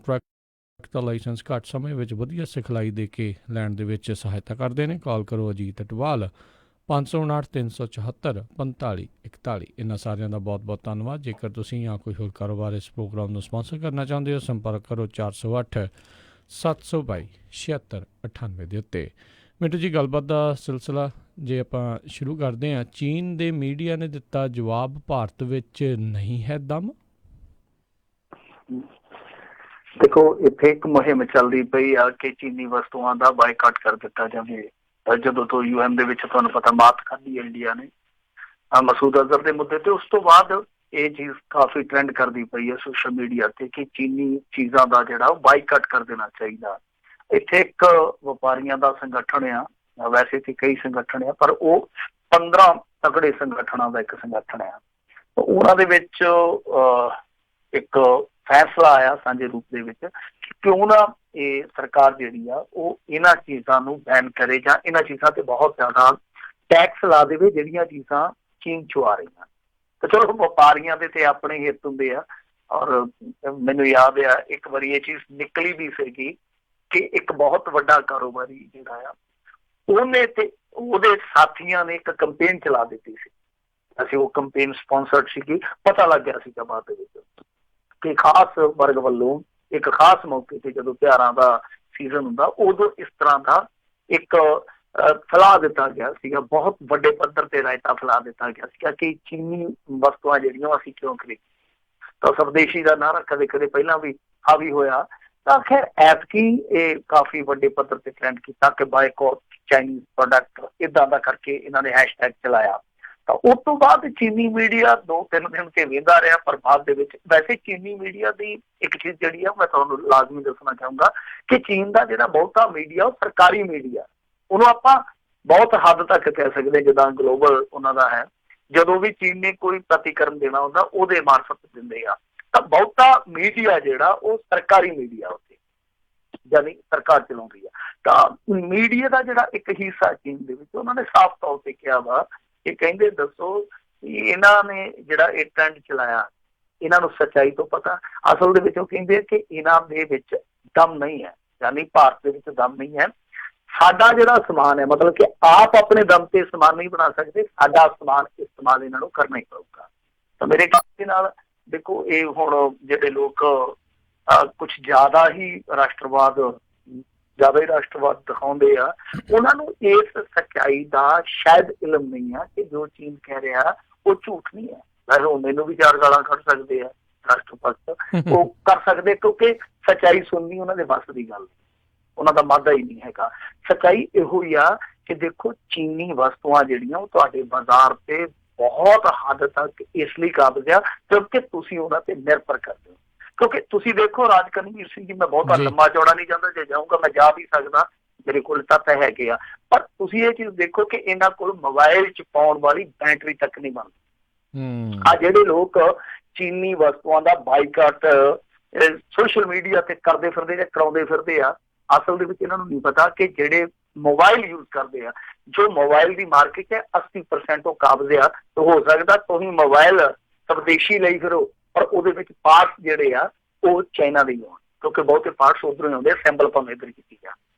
Contract ਦਾ licence ਘੱਟ ਸਮੇਂ ਵਿੱਚ ਵਧੀਆ ਸਿਖਲਾਈ ਦੇ ਕੇ ਲੈਣ ਦੇ ਵਿੱਚ ਸਹਾਇਤਾ ਕਰਦੇ ਨੇ। ਕਾਲ ਕਰੋ ਅਜੀਤ ਅਟਵਾਲ 559 374 45 41। ਇਹਨਾਂ ਸਾਰਿਆਂ ਦਾ ਬਹੁਤ ਬਹੁਤ ਧੰਨਵਾਦ। ਜੇਕਰ ਤੁਸੀਂ ਜਾਂ ਕੋਈ ਹੋਰ ਕਾਰੋਬਾਰ ਇਸ ਪ੍ਰੋਗਰਾਮ ਨੂੰ ਸਪਾਂਸਰ ਕਰਨਾ ਚਾਹੁੰਦੇ ਹੋ, ਸੰਪਰਕ ਕਰੋ 408 722 7698 ਦੇ ਉੱਤੇ। ਮਿੰਟੂ ਜੀ, ਗੱਲਬਾਤ ਦਾ ਸਿਲਸਿਲਾ ਜੇ ਆਪਾਂ ਸ਼ੁਰੂ ਕਰਦੇ ਹਾਂ, ਚੀਨ ਦੇ ਮੀਡੀਆ ਨੇ ਦਿੱਤਾ ਜਵਾਬ, ਭਾਰਤ ਵਿੱਚ ਨਹੀਂ ਹੈ ਦਮ। ਦੇਖੋ, ਇੱਥੇ ਇੱਕ ਮੁਹਿੰਮ ਚੱਲਦੀ ਪਈ ਆ ਕਿ ਚੀਨੀ ਵਸਤੂਆਂ ਦਾ ਬਾਈਕਾਟ ਕਰ ਦਿੱਤਾ ਜਾਵੇ। ਜਦੋਂ ਤੋਂ UN ਦੇ ਵਿੱਚ ਤੁਹਾਨੂੰ ਪਤਾ ਮਾਤ ਖਾਧੀ ਇੰਡੀਆ ਨੇ ਮਸੂਦ ਅਜ਼ਹਰ ਦੇ ਮੁੱਦੇ ਤੇ, ਉਸ ਤੋਂ ਬਾਅਦ ਇਹ ਚੀਜ਼ ਕਾਫੀ ਟ੍ਰੈਂਡ ਕਰਦੀ ਪਈ ਹੈ ਸੋਸ਼ਲ ਮੀਡੀਆ ਤੇ ਕਿ ਚੀਨੀ ਚੀਜ਼ਾਂ ਦਾ ਜਿਹੜਾ ਉਹ ਬਾਈਕਾਟ ਕਰ ਦੇਣਾ ਚਾਹੀਦਾ। ਇੱਥੇ ਇੱਕ ਵਪਾਰੀਆਂ ਦਾ ਸੰਗਠਨ ਆ, ਵੈਸੇ ਤੇ ਕਈ ਸੰਗਠਨ ਆ, ਪਰ ਉਹ 15 ਤਕੜੇ ਸੰਗਠਨਾਂ ਦਾ ਇੱਕ ਸੰਗਠਨ ਆ। ਉਹਨਾਂ ਦੇ ਵਿੱਚ ਇੱਕ ਫੈਸਲਾ ਆਇਆ ਸਾਂਝੇ ਰੂਪ ਦੇ ਵਿੱਚ ਕਿ ਕਿਉਂ ਨਾ ਇਹ ਸਰਕਾਰ ਜਿਹੜੀ ਆ ਉਹ ਇਹਨਾਂ ਚੀਜ਼ਾਂ ਨੂੰ ਬੈਨ ਕਰੇ ਜਾਂ ਇਹਨਾਂ ਚੀਜ਼ਾਂ ਤੇ ਬਹੁਤ ਜ਼ਿਆਦਾ ਟੈਕਸ ਲਾ ਦੇਵੇ ਜਿਹੜੀਆਂ ਚੀਜ਼ਾਂ ਚੀਨ ਚੋਂ ਆ ਰਹੀਆਂ। ਤੇ ਚਲੋ ਵਪਾਰੀਆਂ ਦੇ ਤੇ ਆਪਣੇ ਹਿੱਤ ਹੁੰਦੇ ਆ, ਔਰ ਮੈਨੂੰ ਯਾਦ ਆ ਇੱਕ ਵਾਰੀ ਇਹ ਚੀਜ਼ ਨਿਕਲੀ ਵੀ ਸੀਗੀ ਕਿ ਇੱਕ ਬਹੁਤ ਵੱਡਾ ਕਾਰੋਬਾਰੀ ਜਿਹੜਾ ਆ ਉਹਨੇ ਤੇ ਉਹਦੇ ਸਾਥੀਆਂ ਨੇ ਇੱਕ ਕੰਪੇਨ ਚਲਾ ਦਿੱਤੀ ਸੀ। ਅਸੀਂ ਉਹ ਕੰਪੇਨ ਸਪਾਂਸਰਡ ਸੀਗੀ। ਪਤਾ ਲੱਗ ਗਿਆ ਸੀਗਾ ਬਾਅਦ ਦੇ ਵਿੱਚ ਕਿ ਖਾਸ ਵਰਗ ਵੱਲੋਂ ਇੱਕ ਖਾਸ ਮੌਕੇ ਤੇ ਜਦੋਂ ਤਿਉਹਾਰਾਂ ਦਾ ਸੀਜ਼ਨ ਹੁੰਦਾ ਉਦੋਂ ਇਸ ਤਰ੍ਹਾਂ ਦਾ ਇੱਕ ਫੈਲਾ ਦਿੱਤਾ ਗਿਆ ਸੀਗਾ, ਬਹੁਤ ਵੱਡੇ ਪੱਧਰ ਤੇ ਰਾਇਤਾ ਫੈਲਾ ਦਿੱਤਾ ਗਿਆ ਸੀਗਾ ਕਿ ਚੀਨੀ ਵਸਤੂਆਂ ਜਿਹੜੀਆਂ ਅਸੀਂ ਕਿਉਂ ਖਰੀਦੀ। ਤਾਂ ਸਵਦੇਸ਼ੀ ਦਾ ਨਾਰਾ ਕਦੇ ਕਦੇ ਪਹਿਲਾਂ ਵੀ ਹਾਵੀ ਹੋਇਆ। ਤਾਂ ਖੈਰ ਐਤਕੀ ਇਹ ਕਾਫੀ ਵੱਡੇ ਪੱਧਰ ਤੇ ਟ੍ਰੈਂਡ ਕੀਤਾ ਕਿ ਬਾਈਕਾਟ ਚਾਈਨੀਜ਼ ਪ੍ਰੋਡਕਟ, ਇੱਦਾਂ ਦਾ ਕਰਕੇ ਇਹਨਾਂ ਨੇ ਹੈਸ਼ਟੈਗ ਚਲਾਇਆ। ਤਾਂ ਉਸ ਤੋਂ ਬਾਅਦ ਚੀਨੀ ਮੀਡੀਆ 2-3 ਦਿਨ ਤੇ ਵੇਂਦਾ ਰਿਹਾ, ਪਰ ਬਾਅਦ ਦੇ ਵਿੱਚ ਵੈਸੇ ਚੀਨੀ ਮੀਡੀਆ ਦੀ ਇੱਕ ਚੀਜ਼ ਜਿਹੜੀ ਆ ਮੈਂ ਤੁਹਾਨੂੰ ਲਾਜ਼ਮੀ ਦੱਸਣਾ ਚਾਹੂੰਗਾ ਕਿ ਚੀਨ ਦਾ ਜਿਹੜਾ ਬਹੁਤਾ ਮੀਡੀਆ ਉਹ ਸਰਕਾਰੀ ਮੀਡੀਆ, ਉਹਨੂੰ ਆਪਾਂ ਬਹੁਤ ਹੱਦ ਤੱਕ ਕਹਿ ਸਕਦੇ ਜਿੱਦਾਂ ਗਲੋਬਲ ਉਹਨਾਂ ਦਾ ਹੈ। ਜਦੋਂ ਵੀ ਚੀਨ ਨੇ ਕੋਈ ਪ੍ਰਤੀਕਰਮ ਦੇਣਾ ਹੁੰਦਾ ਉਹਦੇ ਮਾਰਫਤ ਦਿੰਦੇ ਆ। ਤਾਂ ਬਹੁਤਾ ਮੀਡੀਆ ਜਿਹੜਾ ਉਹ ਸਰਕਾਰੀ ਮੀਡੀਆ ਉੱਤੇ ਯਾਨੀ ਸਰਕਾਰ ਚਲਾਉਂਦੀ ਆ। ਤਾਂ ਮੀਡੀਆ ਦਾ ਜਿਹੜਾ ਇੱਕ ਹਿੱਸਾ ਚੀਨ ਦੇ ਵਿੱਚ ਉਹਨਾਂ ਨੇ ਸਾਫ਼ ਤੌਰ ਤੇ ਕਿਹਾ ਵਾ ਕਿ ਕਹਿੰਦੇ ਦੱਸੋ ਕਿ ਇਹਨਾਂ ਨੇ ਜਿਹੜਾ ਇਹ ਟ੍ਰੈਂਡ ਚਲਾਇਆ ਇਹਨਾਂ ਨੂੰ ਸੱਚਾਈ ਤੋਂ ਪਤਾ। ਅਸਲ ਦੇ ਵਿੱਚ ਉਹ ਕਹਿੰਦੇ ਕਿ ਇਹਨਾਂ ਦੇ ਵਿੱਚ ਦਮ ਨਹੀਂ ਹੈ, ਯਾਨੀ ਭਾਰਤ ਦੇ ਵਿੱਚ ਦਮ ਨਹੀਂ ਹੈ। ਸਾਡਾ ਜਿਹੜਾ ਸਮਾਨ ਹੈ, ਮਤਲਬ ਕਿ ਆਪ ਆਪਣੇ ਦਮ ਤੇ ਸਮਾਨ ਨਹੀਂ ਬਣਾ ਸਕਦੇ, ਸਾਡਾ ਸਮਾਨ ਇਸਤੇਮਾਲ ਇਹਨਾਂ ਨੂੰ ਕਰਨਾ ਹੀ ਪਊਗਾ। ਤਾਂ ਮੇਰੇ ਖਿਆਲ ਦੇ ਨਾਲ ਦੇਖੋ ਇਹ ਹੁਣ ਜਿਹੜੇ ਲੋਕ ਕੁਛ ਜ਼ਿਆਦਾ ਹੀ ਰਾਸ਼ਟਰਵਾਦ ਦਿਖਾਉਂਦੇ ਆ, ਉਹਨਾਂ ਨੂੰ ਇਸ ਸੱਚਾਈ ਦਾ ਸ਼ਾਇਦ ਇਲਮ ਨਹੀਂ ਆ ਕਿ ਜੋ ਚੀਨ ਕਹਿ ਰਿਹਾ ਉਹ ਝੂਠ ਨਹੀਂ ਹੈ। ਵੈਸੇ ਮੈਨੂੰ ਵੀ 4 ਗਾਲਾਂ ਕੱਢ ਸਕਦੇ ਆ ਰਾਸ਼ਟਰਪਤੀ, ਉਹ ਕਰ ਸਕਦੇ ਕਿਉਂਕਿ ਸੱਚਾਈ ਸੁਣਨੀ ਉਹਨਾਂ ਦੇ ਵੱਸ ਦੀ ਗੱਲ, ਉਹਨਾਂ ਦਾ ਮਾਦਾ ਹੀ ਨਹੀਂ ਹੈਗਾ। ਸੱਚਾਈ ਇਹੋ ਹੀ ਆ ਕਿ ਦੇਖੋ ਚੀਨੀ ਵਸਤੂਆਂ ਜਿਹੜੀਆਂ ਉਹ ਤੁਹਾਡੇ ਬਾਜ਼ਾਰ ਤੇ ਬਹੁਤ ਹੱਦ ਤੱਕ ਇਸ ਲਈ ਕਾਬਜ਼ ਆ ਕਿਉਂਕਿ ਤੁਸੀਂ ਉਹਨਾਂ ਤੇ ਨਿਰਭਰ ਕਰਦੇ ਹੋ। ਕਿਉਂਕਿ ਤੁਸੀਂ ਦੇਖੋ ਰਾਜ ਕਰਨਵੀਰ ਸਿੰਘ ਜੀ, ਮੈਂ ਬਹੁਤਾ ਲੰਮਾ ਚੌੜਾ ਨਹੀਂ ਚਾਹੁੰਦਾ, ਜੇ ਜਾਊਂਗਾ ਮੈਂ ਜਾ ਵੀ ਸਕਦਾ, ਮੇਰੇ ਕੋਲ ਤੱਤ ਹੈਗੇ ਆ, ਪਰ ਤੁਸੀਂ ਇਹ ਚੀਜ਼ ਦੇਖੋ ਕਿ ਇਹਨਾਂ ਕੋਲ ਮੋਬਾਇਲ ਚ ਪਾਉਣ ਵਾਲੀ ਬੈਟਰੀ ਤੱਕ ਨਹੀਂ ਬਣਦੀ। ਆ ਜਿਹੜੇ ਲੋਕ ਚੀਨੀ ਵਸਤੂਆਂ ਦਾ ਬਾਈਕਾਟ ਸੋਸ਼ਲ ਮੀਡੀਆ ਤੇ ਕਰਦੇ ਫਿਰਦੇ ਜਾਂ ਕਰਾਉਂਦੇ ਫਿਰਦੇ ਆ, ਅਸਲ ਦੇ ਵਿੱਚ ਇਹਨਾਂ ਨੂੰ ਨਹੀਂ ਪਤਾ ਕਿ ਜਿਹੜੇ ਮੋਬਾਇਲ ਯੂਜ਼ ਕਰਦੇ ਆ, ਜੋ ਮੋਬਾਇਲ ਦੀ ਮਾਰਕੀਟ ਹੈ 80% ਉਹ ਕਾਬਜ਼ ਆ। ਤਾਂ ਹੋ ਸਕਦਾ ਤੁਸੀਂ ਮੋਬਾਇਲ ਸਵਦੇਸ਼ੀ ਲਈ ਫਿਰੋ ਪਰ ਉਹਦੇ ਵਿੱਚ ਪਾਰਟਸ ਜਿਹੜੇ ਆ ਉਹ ਚਾਈਨਾ ਦੇ ਹੀ ਹੋਣ, ਕਿਉਂਕਿ ਬਹੁਤੇ ਪਾਰਟਸ ਉੱਧਰੋਂ ਹੀ ਆਉਂਦੇ, ਅਸੈਂਬਲ ਭਾਵੇਂ ਇੱਧਰ ਕੀਤੀ ਜਾ।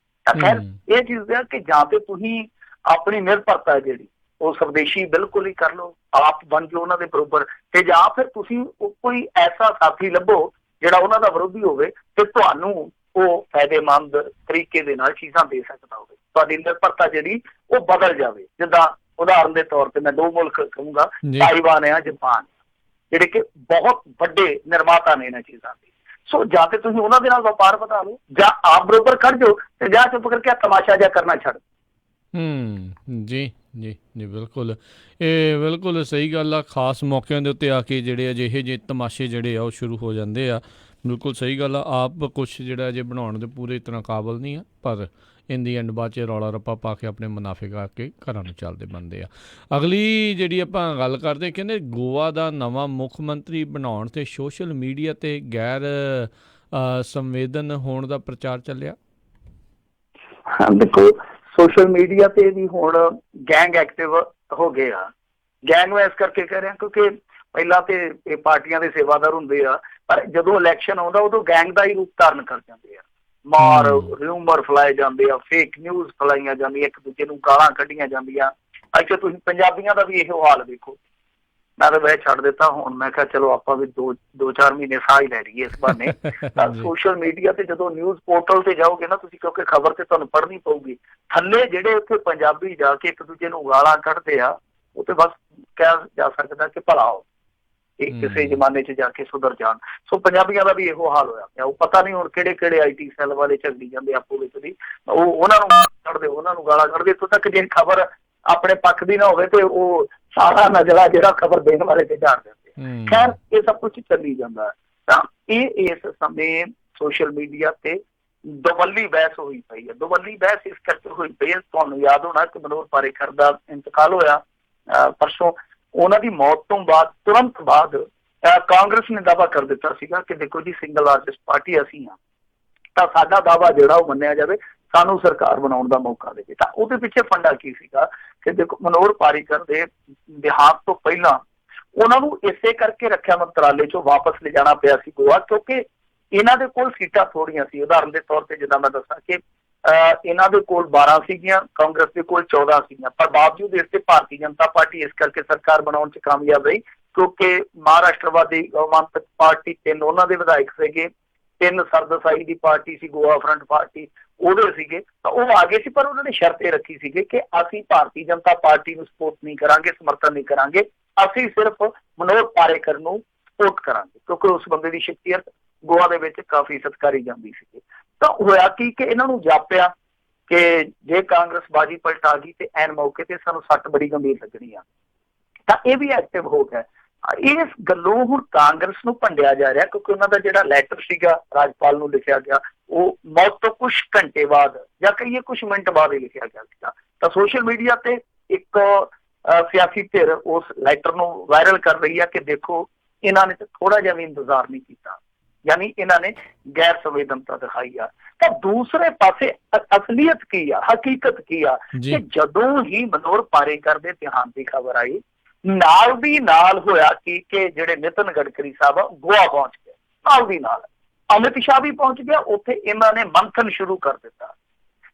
ਤਾਂ ਖੈਰ ਇਹ ਚੀਜ਼ ਆ ਕਿ ਜਾਂ ਤੇ ਤੁਸੀਂ ਆਪਣੀ ਨਿਰਭਰਤਾ ਜਿਹੜੀ ਉਹ ਸਵਦੇਸ਼ੀ ਬਿਲਕੁਲ ਹੀ ਕਰ ਲਓ, ਆਪ ਬਣ ਜਾਓ ਉਹਨਾਂ ਦੇ ਬਰੋਬਰ, ਤੇ ਜਾਂ ਫਿਰ ਤੁਸੀਂ ਕੋਈ ਐਸਾ ਸਾਥੀ ਲੱਭੋ ਜਿਹੜਾ ਉਹਨਾਂ ਦਾ ਵਿਰੋਧੀ ਹੋਵੇ ਤੇ ਤੁਹਾਨੂੰ ਉਹ ਫਾਇਦੇਮੰਦ ਤਰੀਕੇ ਦੇ ਨਾਲ ਚੀਜ਼ਾਂ ਦੇ ਸਕਦਾ ਹੋਵੇ। ਤੁਹਾਡੀ ਨਿਰਭਰਤਾ ਜਿਹੜੀ ਉਹ ਬਦਲ ਜਾਵੇ। ਜਿੱਦਾਂ ਉਦਾਹਰਨ ਦੇ ਤੌਰ ਤੇ ਮੈਂ 2 ਮੁਲਕ ਕਹੂੰਗਾ, ਤਾਈਵਾਨ ਆ, ਜਾਪਾਨ, ਜਿਹੜੇ ਕਿ ਬਹੁਤ ਵੱਡੇ ਨਿਰਮਾਤਾ ਨੇ ਇਹਨਾਂ ਚੀਜ਼ਾਂ ਦੇ। ਸੋ ਜਾਂ ਤੇ ਤੁਸੀਂ ਉਹਨਾਂ ਦੇ ਨਾਲ ਵਪਾਰ ਵਧਾ ਲਓ ਜਾਂ ਆਪ ਬਰੋਬਰ ਖੜ ਜਾਓ ਤੇ ਜਾਂ ਚੁੱਪ ਕਰਕੇ ਤਮਾਸ਼ਾ ਜਿਹਾ ਕਰਨਾ ਛੱਡ। ਜੀ ਜੀ ਜੀ, ਬਿਲਕੁਲ, ਇਹ ਬਿਲਕੁਲ ਸਹੀ ਗੱਲ ਆ। ਖਾਸ ਮੌਕਿਆਂ ਦੇ ਉੱਤੇ ਆ ਕੇ ਜਿਹੜੇ ਅਜਿਹੇ ਜਿਹੇ ਤਮਾਸ਼ੇ ਜਿਹੜੇ ਆ ਉਹ ਸ਼ੁਰੂ ਹੋ ਜਾਂਦੇ ਆ। ਬਿਲਕੁਲ ਸਹੀ ਗੱਲ ਆ। ਆਪ ਕੁਛ ਜਿਹੜਾ ਅਜੇ ਬਣਾਉਣ ਦੇ ਪੂਰੇ ਇਤਨਾ ਕਾਬਲ ਨਹੀਂ ਆ, ਪਰ ਇਨ ਦੀ ਐਂਡ ਬਾਅਦ 'ਚ ਰੌਲਾ ਰੱਪਾ ਪਾ ਕੇ ਆਪਣੇ ਮੁਨਾਫੇ ਕਰਕੇ ਘਰਾਂ ਨੂੰ ਚੱਲਦੇ ਬਣਦੇ ਆ। ਅਗਲੀ ਜਿਹੜੀ ਆਪਾਂ ਗੱਲ ਕਰਦੇ, ਕਹਿੰਦੇ ਗੋਆ ਦਾ ਨਵਾਂ ਮੁੱਖ ਮੰਤਰੀ ਬਣਾਉਣ 'ਤੇ ਸੋਸ਼ਲ ਮੀਡੀਆ 'ਤੇ ਗੈਰ ਸੰਵੇਦਨ ਹੋਣ ਦਾ ਪ੍ਰਚਾਰ ਚੱਲਿਆ। ਦੇਖੋ ਸੋਸ਼ਲ ਮੀਡੀਆ ਤੇ ਵੀ ਹੁਣ ਗੈਂਗ ਐਕਟਿਵ ਹੋ ਗਏ ਆ। ਗੈਂਗ ਨੂੰ ਇਸ ਕਰਕੇ ਕਹਿ ਰਿਹਾ ਕਿਉਂਕਿ ਪਹਿਲਾਂ ਤੇ ਇਹ ਪਾਰਟੀਆਂ ਦੇ ਸੇਵਾਦਾਰ ਹੁੰਦੇ ਆ, ਪਰ ਜਦੋਂ ਇਲੈਕਸ਼ਨ ਆਉਂਦਾ ਉਦੋਂ ਗੈਂਗ ਦਾ ਹੀ ਰੂਪ ਧਾਰਨ ਕਰ ਜਾਂਦੇ ਆ। ਮਾਰ ਰਿਊਮਰ ਫੈਲਾਏ ਜਾਂਦੇ ਆ, ਫੇਕ ਨਿਊਜ਼ ਫੈਲਾਈਆਂ ਜਾਂਦੀਆਂ, ਇੱਕ ਦੂਜੇ ਨੂੰ ਗਾਲਾਂ ਕੱਢੀਆਂ ਜਾਂਦੀਆਂ। ਅੱਛਾ, ਤੁਸੀਂ ਪੰਜਾਬੀਆਂ ਦਾ ਵੀ ਇਹੋ ਹਾਲ ਵੇਖੋ। ਮੈਂ ਤਾਂ ਵੈਸੇ ਛੱਡ ਦਿੱਤਾ ਹੁਣ, ਮੈਂ ਕਿਹਾ ਚਲੋ ਆਪਾਂ ਵੀ ਦੋ ਚਾਰ ਮਹੀਨੇ ਸਾਹ ਹੀ ਲੈ ਲਈਏ ਇਸ ਬਹਾਨੇ। ਤਾਂ ਸੋਸ਼ਲ ਮੀਡੀਆ ਤੇ ਜਦੋਂ ਨਿਊਜ਼ ਪੋਰਟਲ ਤੇ ਜਾਓਗੇ ਨਾ ਤੁਸੀਂ, ਕਿਉਂਕਿ ਖਬਰ ਤੇ ਤੁਹਾਨੂੰ ਪੜ੍ਹਨੀ ਪਊਗੀ, ਥੱਲੇ ਜਿਹੜੇ ਉੱਥੇ ਪੰਜਾਬੀ ਜਾ ਕੇ ਇੱਕ ਦੂਜੇ ਨੂੰ ਗਾਲਾਂ ਕੱਢਦੇ ਆ, ਉਹ ਤੇ ਬਸ ਕਿਹਾ ਜਾ ਸਕਦਾ ਕਿ ਭਲਾ ਹੋ ਇਹ ਕਿਸੇ ਜ਼ਮਾਨੇ 'ਚ ਜਾ ਕੇ ਸੁਧਰ ਜਾਣ। ਸੋ ਪੰਜਾਬੀਆਂ ਦਾ ਵੀ ਇਹੋ ਹਾਲ ਹੋਇਆ ਪਿਆ। ਉਹ ਪਤਾ ਨਹੀਂ ਹੁਣ ਕਿਹੜੇ IT ਸੈੱਲ ਵਾਲੇ ਝਗੜੀ ਜਾਂਦੇ ਆਪੋ ਵਿੱਚ ਦੀ, ਉਹ ਉਹਨਾਂ ਨੂੰ ਕੱਢਦੇ, ਉਹਨਾਂ ਨੂੰ ਗਾਲਾਂ ਕੱਢਦੇ। ਇੱਥੋਂ ਤੱਕ ਜੇ ਖਬਰ ਆਪਣੇ ਪੱਖ ਦੀ ਨਾ ਹੋਵੇ ਤੇ ਉਹ ਸਾਰਾ ਨਜ਼ਲਾ ਜਿਹੜਾ ਖਬਰ ਦੇਣ ਵਾਲੇ ਤੇ ਝਾੜ ਦਿੰਦੇ। ਖੈਰ, ਇਹ ਸਭ ਕੁਝ ਚੱਲੀ ਜਾਂਦਾ। ਤਾਂ ਇਹ ਇਸ ਸਮੇਂ ਸੋਸ਼ਲ ਮੀਡੀਆ ਤੇ ਦੁਵੱਲੀ ਬਹਿਸ ਹੋਈ ਪਈ ਹੈ। ਦੁਵੱਲੀ ਬਹਿਸ ਇਸ ਕਰਕੇ ਹੋਈ ਪਈ ਹੈ, ਤੁਹਾਨੂੰ ਯਾਦ ਹੋਣਾ ਕਿ ਮਨੋਹਰ ਪਾਰੇਕਰ ਦਾ ਇੰਤਕਾਲ ਹੋਇਆ ਪਰਸੋਂ। ਉਹਨਾਂ ਦੀ ਮੌਤ ਤੋਂ ਬਾਅਦ ਤੁਰੰਤ ਬਾਅਦ ਕਾਂਗਰਸ ਨੇ ਦਾਅਵਾ ਕਰ ਦਿੱਤਾ ਸੀਗਾ ਕਿ ਦੇਖੋ ਜੀ, ਸਿੰਗਲ ਲਾਰਜੈਸਟ ਪਾਰਟੀ ਅਸੀਂ ਹਾਂ, ਤਾਂ ਸਾਡਾ ਦਾਅਵਾ ਜਿਹੜਾ ਉਹ ਮੰਨਿਆ ਜਾਵੇ, ਸਾਨੂੰ ਸਰਕਾਰ ਬਣਾਉਣ ਦਾ ਮੌਕਾ ਦੇਵੇ। ਤਾਂ ਉਹਦੇ ਪਿੱਛੇ ਫੰਡਾ ਕੀ ਸੀਗਾ ਕਿ ਦੇਖੋ, ਮਨੋਹਰ ਪਾਰੇਕਰ ਦੇ ਦੇਹਾਂਤ ਤੋਂ ਪਹਿਲਾਂ ਉਹਨਾਂ ਨੂੰ ਇਸੇ ਕਰਕੇ ਰੱਖਿਆ ਮੰਤਰਾਲੇ ਚੋਂ ਵਾਪਸ ਲਿਜਾਣਾ ਪਿਆ ਸੀ ਗੋਆ, ਕਿਉਂਕਿ ਇਹਨਾਂ ਦੇ ਕੋਲ ਸੀਟਾਂ ਥੋੜੀਆਂ ਸੀ। ਉਦਾਹਰਨ ਦੇ ਤੌਰ ਤੇ ਜਿੱਦਾਂ ਮੈਂ ਦੱਸਾਂ ਕਿ ਇਹਨਾਂ ਦੇ ਕੋਲ 12 ਸੀਗੀਆਂ, ਕਾਂਗਰਸ ਦੇ ਕੋਲ 14 ਸੀਗੀਆਂ, ਪਰ ਬਾਵਜੂਦ ਇਸ ਤੇ ਭਾਰਤੀ ਜਨਤਾ ਪਾਰਟੀ ਇਸ ਕਰਕੇ ਸਰਕਾਰ ਬਣਾਉਣ 'ਚ ਕਾਮਯਾਬ ਰਹੀ ਕਿਉਂਕਿ ਮਹਾਰਾਸ਼ਟਰਵਾਦੀ ਗਣਤੰਤਰ ਪਾਰਟੀ 3 ਉਹਨਾਂ ਦੇ ਵਿਧਾਇਕ ਸੀਗੇ, 3 ਸਰਦਸਾਈ ਦੀ ਪਾਰਟੀ ਸੀ, ਗੋਆ ਫਰੰਟ ਪਾਰਟੀ ਉਹਦੇ ਸੀਗੇ, ਤਾਂ ਉਹ ਆ ਗਏ ਸੀ। ਪਰ ਉਹਨਾਂ ਨੇ ਸ਼ਰਤ ਇਹ ਰੱਖੀ ਸੀਗੀ ਕਿ ਅਸੀਂ ਭਾਰਤੀ ਜਨਤਾ ਪਾਰਟੀ ਨੂੰ ਸਪੋਰਟ ਨਹੀਂ ਕਰਾਂਗੇ, ਸਮਰਥਨ ਨਹੀਂ ਕਰਾਂਗੇ, ਅਸੀਂ ਸਿਰਫ ਮਨੋਹਰ ਪਾਰੇਕਰ ਨੂੰ ਸਪੋਰਟ ਕਰਾਂਗੇ, ਕਿਉਂਕਿ ਉਸ ਬੰਦੇ ਦੀ ਸ਼ਖਸੀਅਤ ਗੋਆ ਦੇ ਵਿੱਚ ਕਾਫੀ ਸਤਿਕਾਰੀ ਜਾਂਦੀ ਸੀ। ਤਾਂ ਹੋਇਆ ਕੀ ਕਿ ਇਹਨਾਂ ਨੂੰ ਜਾਪਿਆ ਕਿ ਜੇ ਕਾਂਗਰਸ ਬਾਜੀ ਪਲਟਾ ਗਈ ਤੇ ਐਨ ਮੌਕੇ ਤੇ ਸਾਨੂੰ ਸੱਟ ਬੜੀ ਗੰਭੀਰ ਲੱਗਣੀ ਆ। ਤਾਂ ਇਹ ਵੀ ਐਕਟਿਵ ਹੋ ਗਿਆ। ਇਸ ਗੱਲੋਂ ਹੁਣ ਕਾਂਗਰਸ ਨੂੰ ਭੰਡਿਆ ਜਾ ਰਿਹਾ ਕਿਉਂਕਿ ਉਹਨਾਂ ਦਾ ਜਿਹੜਾ ਲੈਟਰ ਸੀਗਾ ਰਾਜਪਾਲ ਨੂੰ ਲਿਖਿਆ ਗਿਆ, ਉਹ ਮੌਤ ਤੋਂ ਕੁਝ ਘੰਟੇ ਬਾਅਦ ਜਾਂ ਕਹੀਏ ਕੁਝ ਮਿੰਟ ਬਾਅਦ ਹੀ ਲਿਖਿਆ ਗਿਆ ਸੀਗਾ। ਤਾਂ ਸੋਸ਼ਲ ਮੀਡੀਆ ਤੇ ਇੱਕ ਸਿਆਸੀ ਧਿਰ ਉਸ ਲੈਟਰ ਨੂੰ ਵਾਇਰਲ ਕਰ ਰਹੀ ਹੈ ਕਿ ਦੇਖੋ, ਇਹਨਾਂ ਨੇ ਤਾਂ ਥੋੜਾ ਜਿਹਾ ਵੀ ਇੰਤਜ਼ਾਰ ਨਹੀਂ ਕੀਤਾ, ਯਾਨੀ ਇਹਨਾਂ ਨੇ ਗੈਰ ਸੰਵੇਦਨਤਾ ਦਿਖਾਈ ਆ। ਤਾਂ ਦੂਸਰੇ ਪਾਸੇ ਅਸਲੀਅਤ ਕੀ ਆ, ਹਕੀਕਤ ਕੀ ਆ ਕਿ ਜਦੋਂ ਹੀ ਮਨੋਹਰ ਪਾਰੇਕਰ ਦੇ ਦੇਹਾਂਤ ਦੀ ਖਬਰ ਆਈ, ਨਾਲ ਦੀ ਨਾਲ ਹੋਇਆ ਕਿ ਜਿਹੜੇ ਨਿਤਨ ਗਡਕਰੀ ਸਾਹਿਬ ਗੋਆ ਪਹੁੰਚ ਗਏ, ਨਾਲ ਦੀ ਨਾਲ ਅਮਿਤ ਸ਼ਾਹ ਵੀ ਪਹੁੰਚ ਗਿਆ ਉੱਥੇ। ਇਹਨਾਂ ਨੇ ਮੰਥਨ ਸ਼ੁਰੂ ਕਰ ਦਿੱਤਾ।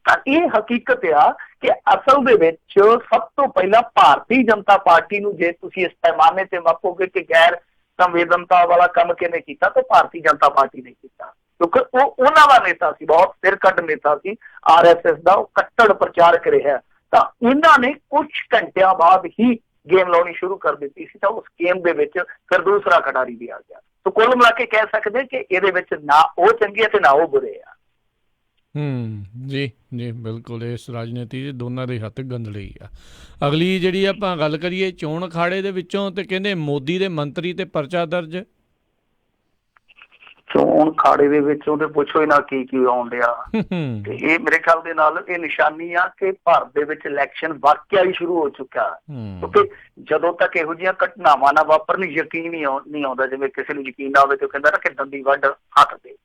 ਤਾਂ ਇਹ ਹਕੀਕਤ ਆ ਕਿ ਅਸਲ ਦੇ ਵਿੱਚ ਸਭ ਤੋਂ ਪਹਿਲਾਂ ਭਾਰਤੀ ਜਨਤਾ ਪਾਰਟੀ ਨੂੰ ਜੇ ਤੁਸੀਂ ਇਸ ਪੈਮਾਨੇ ਤੇ ਮਾਪੋਗੇ ਕਿ ਗੈਰ ਸੰਵੇਦਨਤਾ ਵਾਲਾ ਕੰਮ ਕਿਹਨੇ ਕੀਤਾ, ਤਾਂ ਭਾਰਤੀ ਜਨਤਾ ਪਾਰਟੀ ਨੇ ਕੀਤਾ, ਕਿਉਂਕਿ ਉਹ ਉਹਨਾਂ ਦਾ ਨੇਤਾ ਸੀ, ਬਹੁਤ ਸਿਰ ਕੱਢ ਨੇਤਾ ਸੀ RSS ਦਾ, ਉਹ ਕੱਟੜ ਪ੍ਰਚਾਰਕ ਰਿਹਾ। ਤਾਂ ਇਹਨਾਂ ਨੇ ਕੁਝ ਘੰਟਿਆਂ ਬਾਅਦ ਹੀ ਗੇਮ ਲਾਉਣੀ ਸ਼ੁਰੂ ਕਰ ਦਿੱਤੀ ਸੀ। ਤਾਂ ਉਸ ਗੇਮ ਦੇ ਵਿੱਚ ਫਿਰ ਦੂਸਰਾ ਖਿਡਾਰੀ ਵੀ ਆ ਗਿਆ। ਤਾਂ ਕੁੱਲ ਮਿਲਾ ਕੇ ਕਹਿ ਸਕਦੇ ਕਿ ਇਹਦੇ ਵਿੱਚ ਨਾ ਉਹ ਚੰਗੇ ਤੇ ਨਾ ਉਹ ਬੁਰੇ ਆ। ਜੀ ਬਿਲਕੁਲ, ਇਸ ਰਾਜਨੀਤੀ 'ਚ ਦੋਨਾਂ ਦੇ ਹੱਥ ਗੰਦਲੇ ਆ। ਅਗਲੀ ਜਿਹੜੀ ਆਪਾਂ ਗੱਲ ਕਰੀਏ ਚੋਣ ਅਖਾੜੇ ਦੇ ਵਿੱਚੋਂ, ਤੇ ਕਹਿੰਦੇ ਮੋਦੀ ਦੇ ਮੰਤਰੀ ਤੇ ਪਰਚਾ ਦਰਜ। ਚੋਣ ਅਖਾੜੇ ਦੇ ਵਿੱਚੋਂ ਤੇ ਪੁੱਛੋ ਹੀ ਨਾ ਕੀ ਆਉਣ ਡਿਆ। ਤੇ ਇਹ ਮੇਰੇ ਖਿਆਲ ਦੇ ਨਾਲ ਇਹ ਨਿਸ਼ਾਨੀ ਆ ਕਿ ਭਾਰਤ ਦੇ ਵਿੱਚ ਇਲੈਕਸ਼ਨ ਵਾਕਿਆ ਹੀ ਸ਼ੁਰੂ ਹੋ ਚੁੱਕਾ। ਕਿਉਂਕਿ ਜਦੋਂ ਤੱਕ ਇਹੋ ਜਿਹੀਆਂ ਘਟਨਾਵਾਂ ਨਾ ਵਾਪਰਨ ਯਕੀਨ ਹੀ ਨਹੀਂ ਆਉਂਦਾ। ਜਿਵੇਂ ਕਿਸੇ ਨੂੰ ਯਕੀਨ ਨਾ ਹੋਵੇ ਤੇ ਉਹ ਕਹਿੰਦਾ ਨਾ ਕਿ ਦੰਦੀ ਵੱਢ ਹੱਥ ਤੇ,